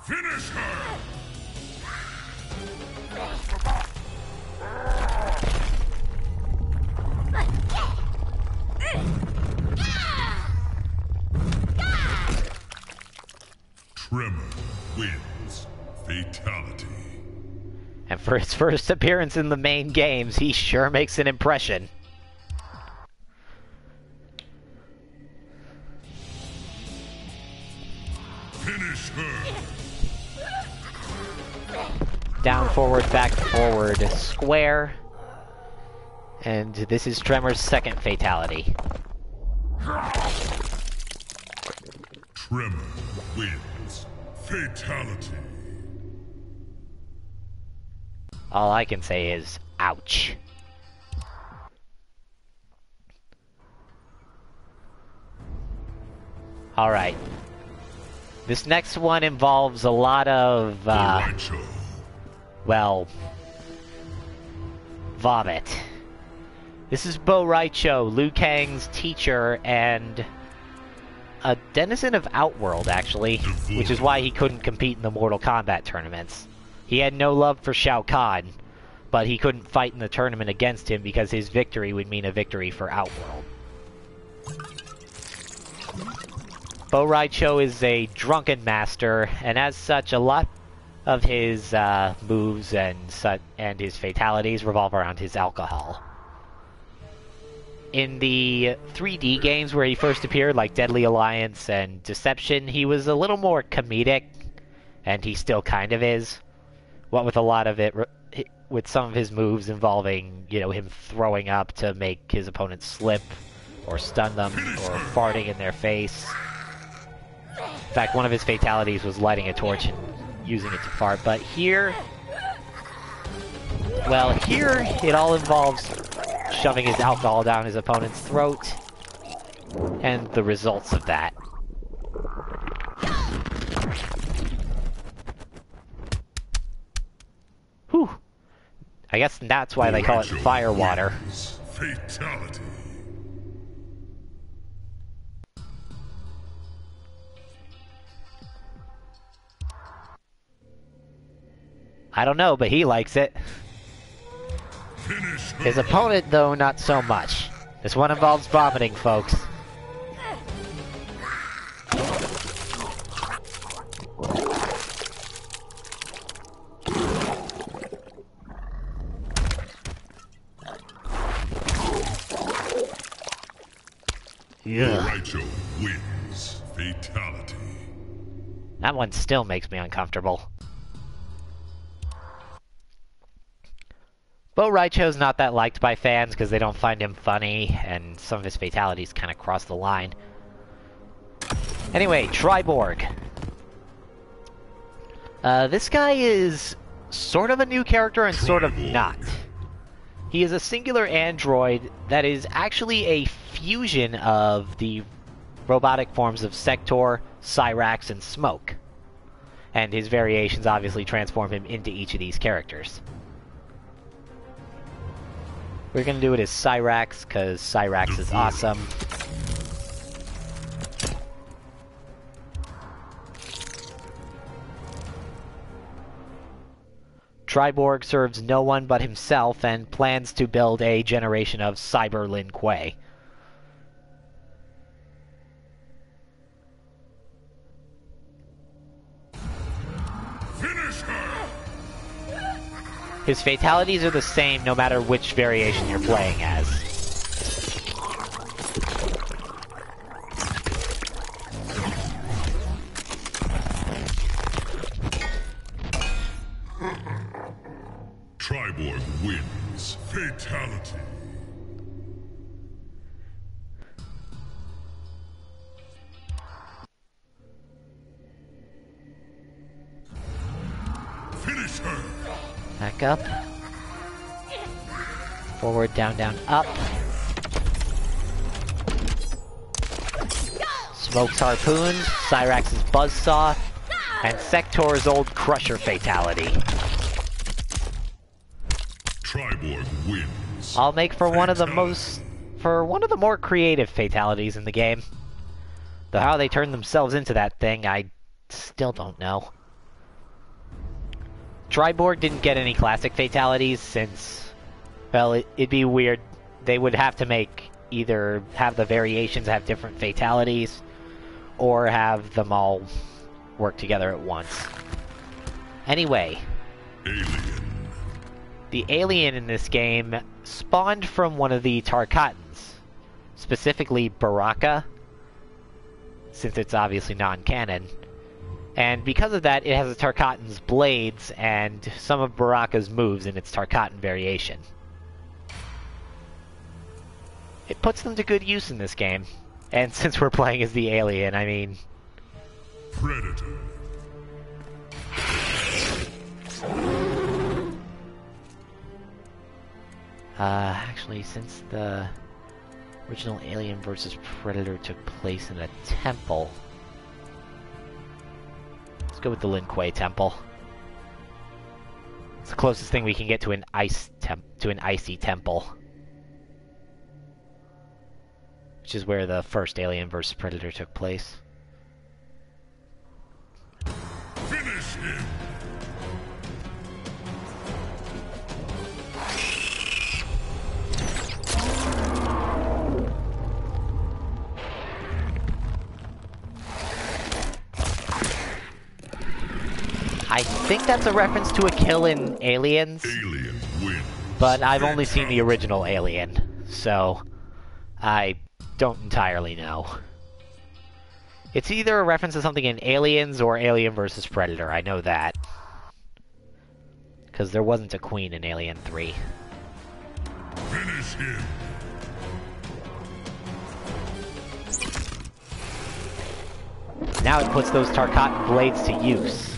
Finish her. Tremor wins. Fatality. And for his first appearance in the main games, he sure makes an impression. Finish her. Down, forward, back, forward, square. And this is Tremor's second fatality. Tremor wins. Fatality. All I can say is, ouch. Alright. This next one involves a lot of, Raicho. well, vomit. This is Bo Raicho, Liu Kang's teacher and a denizen of Outworld, actually, which is why he couldn't compete in the Mortal Kombat tournaments. He had no love for Shao Kahn, but he couldn't fight in the tournament against him because his victory would mean a victory for Outworld. Bo' Rai Cho is a drunken master, and as such, a lot of his moves and his fatalities revolve around his alcohol. In the 3D games where he first appeared, like Deadly Alliance and Deception, he was a little more comedic, and he still kind of is. What with a lot of it, with some of his moves involving, you know, him throwing up to make his opponents slip, or stun them, or farting in their face. In fact, one of his fatalities was lighting a torch and using it to fart, but here... well, here it all involves shoving his alcohol down his opponent's throat, and the results of that. Whew. I guess that's why they call it fire water. Fatality. I don't know, but he likes it. Finish her. His opponent, though, not so much. This one involves vomiting, folks. Yeah. Raicho wins. Fatality. That one still makes me uncomfortable. Bo' Rai Cho's not that liked by fans because they don't find him funny, and some of his fatalities kind of cross the line. Anyway, Triborg. This guy is sort of a new character and sort of not. He is a singular android that is actually a fusion of the robotic forms of Sector, Cyrax, and Smoke. And his variations obviously transform him into each of these characters. We're gonna do it as Cyrax, because Cyrax is awesome. Triborg serves no one but himself and plans to build a generation of Cyber Lin Kuei. Finish her. His fatalities are the same no matter which variation you're playing as. Triborg wins. Fatality. Finish her. Back up. Forward, down, down, up. Smoke's Harpoon, Cyrax's Buzzsaw, and Sector's Old Crusher fatality. Triborg wins. I'll make for one of the more creative fatalities in the game. Though how they turn themselves into that thing, I still don't know. Triborg didn't get any classic fatalities since, well, it'd be weird. They would have to either have the variations have different fatalities, or have them all work together at once. Anyway. Alien. The alien in this game spawned from one of the Tarkatans, specifically Baraka, since it's obviously non-canon. And because of that, it has a Tarkatan's blades and some of Baraka's moves in its Tarkatan variation. It puts them to good use in this game. And since we're playing as the alien, I mean... Predator. Actually, since the original Alien vs. Predator took place in a temple... Let's go with the Lin Kuei Temple. It's the closest thing we can get to an icy temple. Which is where the first Alien vs. Predator took place. Finish him. I think that's a reference to a kill in Aliens, Alien wins. but I've only seen the original Alien, so I don't entirely know. It's either a reference to something in Aliens or Alien vs. Predator, I know that. Because there wasn't a queen in Alien 3. Finish him. Now it puts those Tarkatan blades to use.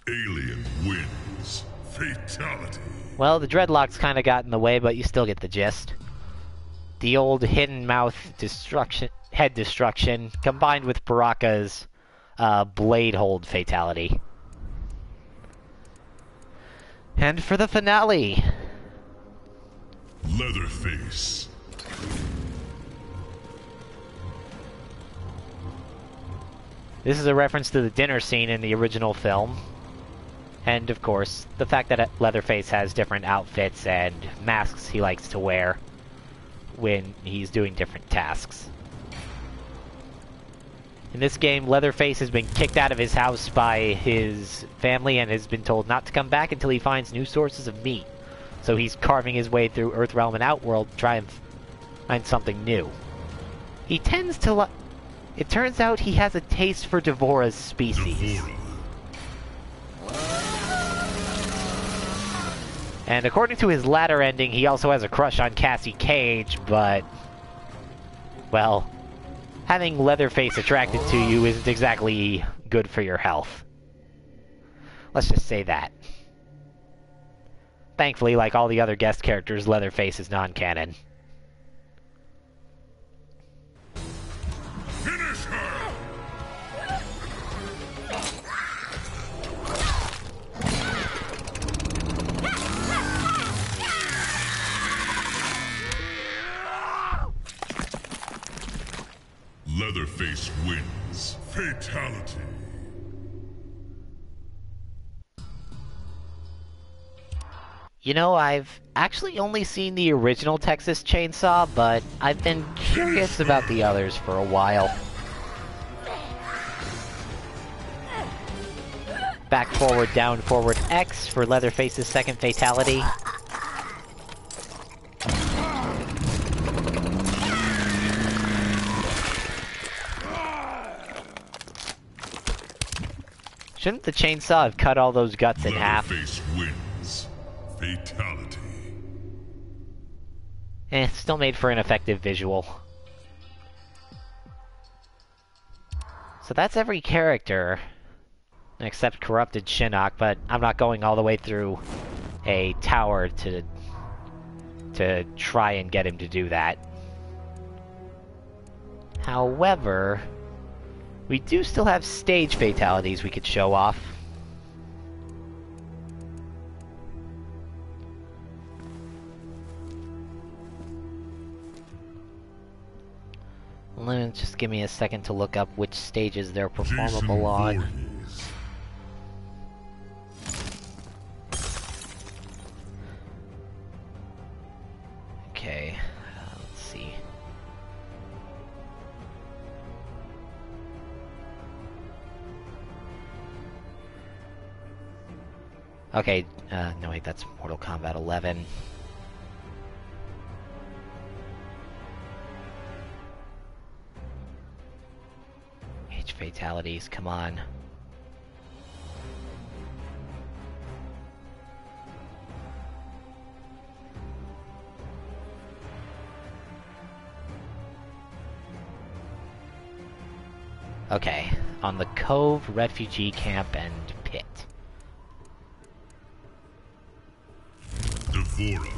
Alien wins. Fatality. Well, the dreadlocks kind of got in the way, but you still get the gist. The old hidden mouth head destruction, combined with Baraka's blade hold fatality. And for the finale, Leatherface. this is a reference to the dinner scene in the original film. And of course, the fact that Leatherface has different outfits and masks he likes to wear when he's doing different tasks. In this game, Leatherface has been kicked out of his house by his family and has been told not to come back until he finds new sources of meat. So he's carving his way through Earthrealm and Outworld to try and find something new. He tends to it turns out he has a taste for Devora's species. Devora. And according to his latter ending, he also has a crush on Cassie Cage, but... well, having Leatherface attracted to you isn't exactly good for your health. Let's just say that. Thankfully, like all the other guest characters, Leatherface is non-canon. Finish her. Leatherface wins. Fatality. You know, I've actually only seen the original Texas Chainsaw, but I've been curious about the others for a while. Back, forward, down, forward, X for Leatherface's second fatality. Shouldn't the chainsaw have cut all those guts in half? Leatherface wins. Fatality. Still made for an effective visual. So that's every character, except Corrupted Shinnok, but I'm not going all the way through a tower to try and get him to do that. However, we do still have stage fatalities we could show off. Just give me a second to look up which stages they're performable on. Okay, let's see. Okay, no wait, that's Mortal Kombat 11. Fatalities, come on. Okay, on the Cove, Refugee Camp, and Pit. Devora.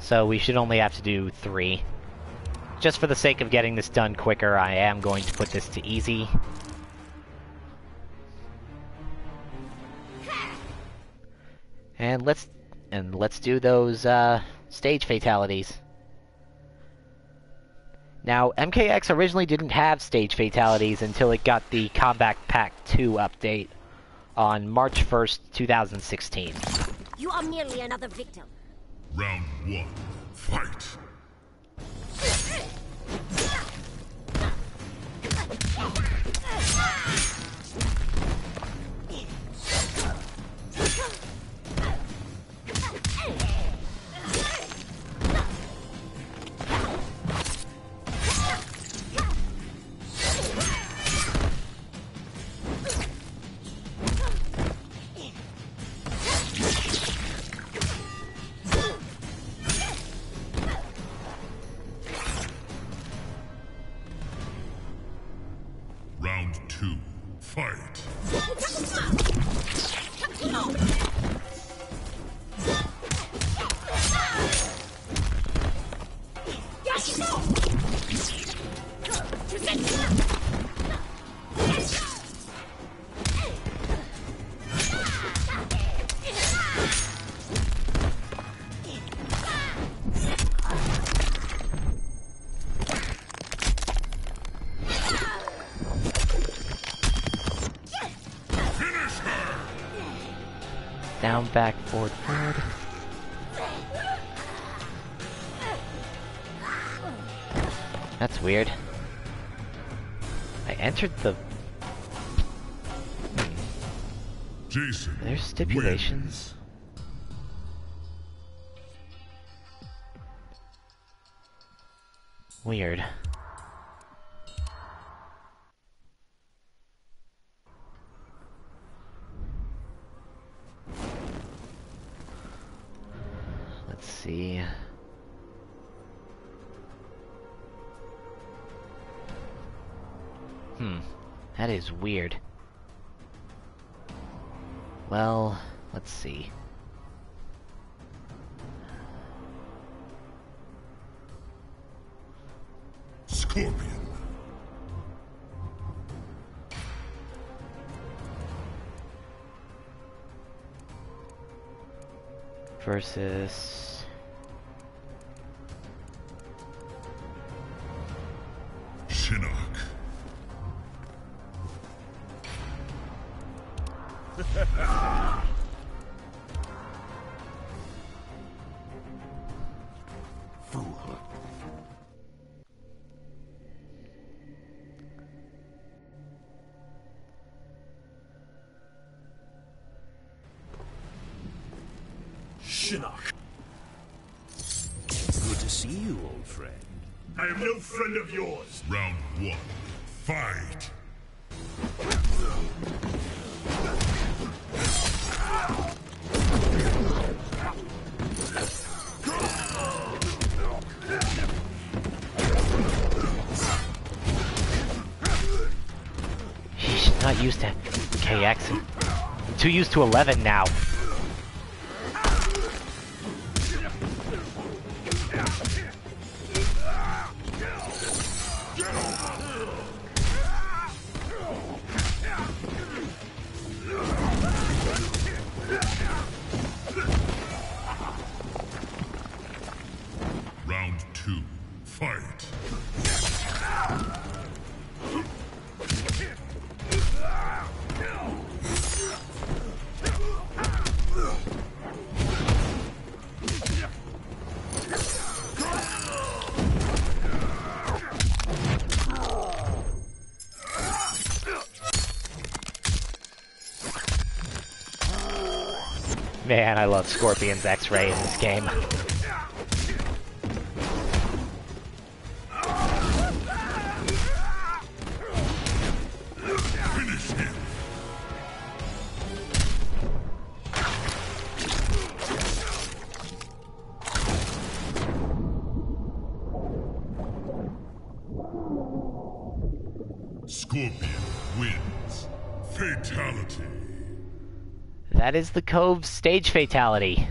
So we should only have to do 3. Just for the sake of getting this done quicker, I am going to put this to easy. And let's do those stage fatalities. Now, MKX originally didn't have stage fatalities until it got the Combat Pack 2 update on March 1st, 2016. You are merely another victim. Round 1. Fight. Round 2. Fight. Down, back, forward, forward. That's weird. I entered the... Jason. There's stipulations. Weird. Let's see. That is weird. Well, let's see. Scorpion. Versus... Shinnok. Fool. Shinnok. Good to see you, old friend. I am no friend of yours. Round 1. Fight. Sheesh, not used to KX. I'm too used to 11 now. Round 2. Fight. Man, I love Scorpion's X-Ray in this game. Finish him. Scorpion wins. Fatality. That is the Cove stage fatality.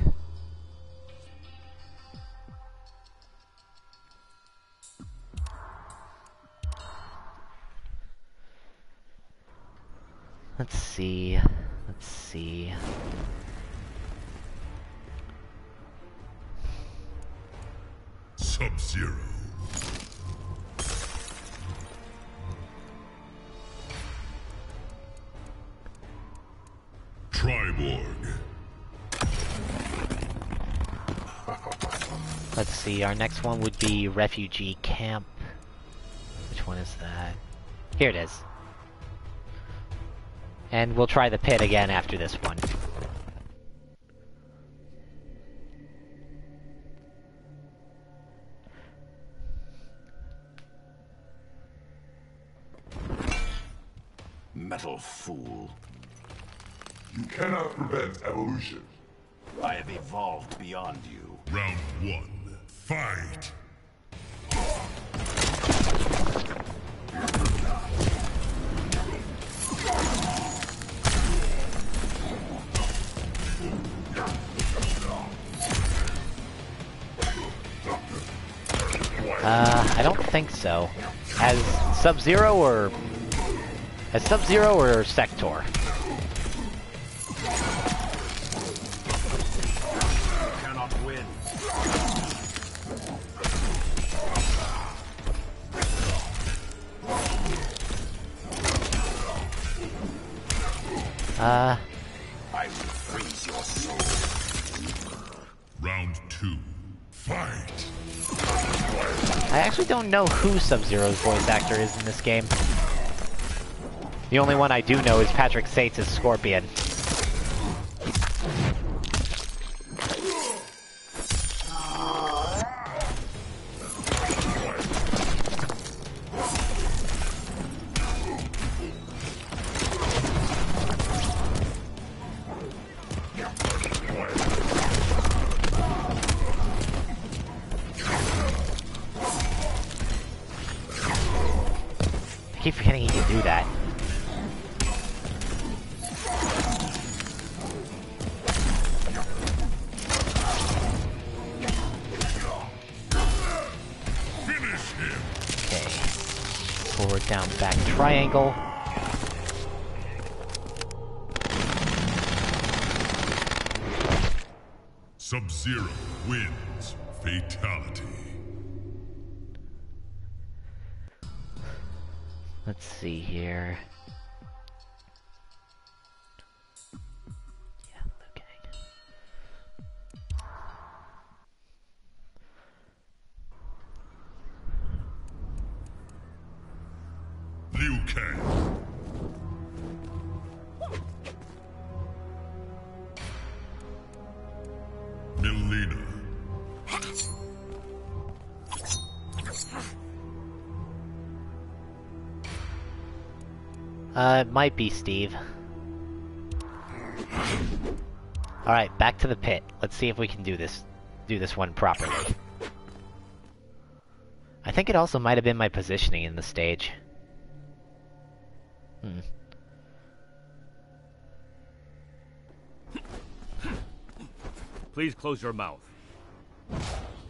Let's see. Let's see. Sub-Zero. Triborg. Let's see. Our next one would be Refugee Camp. Which one is that? Here it is. And we'll try the pit again after this one. Metal fool. You cannot prevent evolution. I have evolved beyond you. Round 1. Fight! I don't think so. As Sub-Zero or... As Sub-Zero or Sector? Cannot win. Uh... I will freeze your soul. Round 2. Fight! I actually don't know who Sub-Zero's voice actor is in this game. The only one I do know is Patrick Sates as Scorpion. I keep forgetting he can do that. Finish him! Okay. Forward, down, back, triangle. Sub-Zero wins. Fatality. Let's see here. Yeah, okay. Liu Kang. Mileena. It might be Steve. Alright, back to the pit. Let's see if we can do this one properly. I think it also might have been my positioning in the stage. Please close your mouth.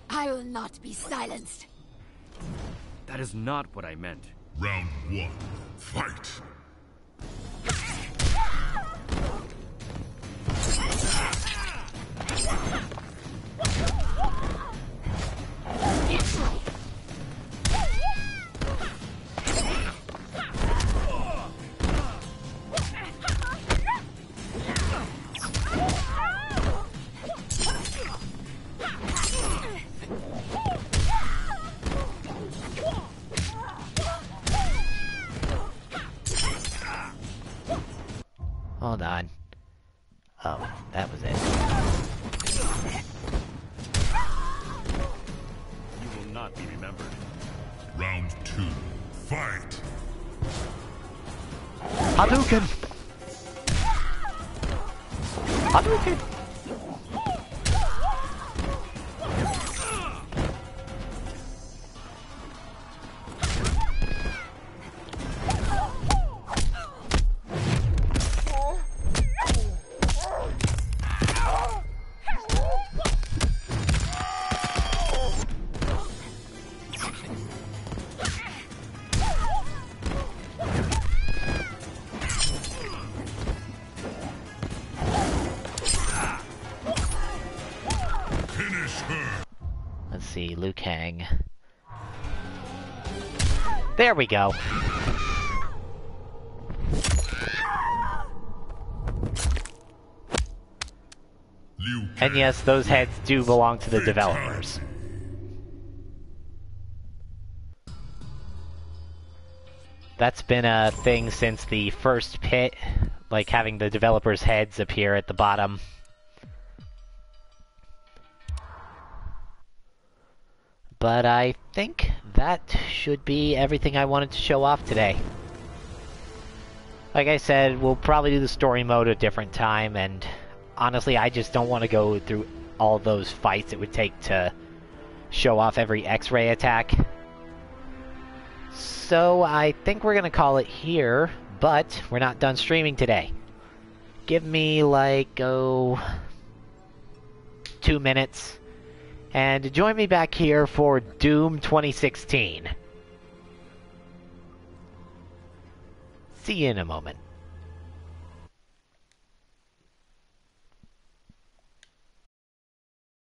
I will not be silenced. That is not what I meant. Round 1. Fight! Hold on. Oh, that was it. You will not be remembered. Round 2. Fight! Hadouken! Hadouken! Finish her! Let's see, Liu Kang. There we go. Liu Kang. And yes, those heads do belong to the developers. That's been a thing since the first pit like having the developers' heads appear at the bottom. But I think that should be everything I wanted to show off today. Like I said, we'll probably do the story mode at a different time, and honestly, I just don't want to go through all those fights it would take to show off every X-ray attack. So I think we're gonna call it here, but we're not done streaming today. Give me like, 2 minutes, and join me back here for Doom 2016. See you in a moment.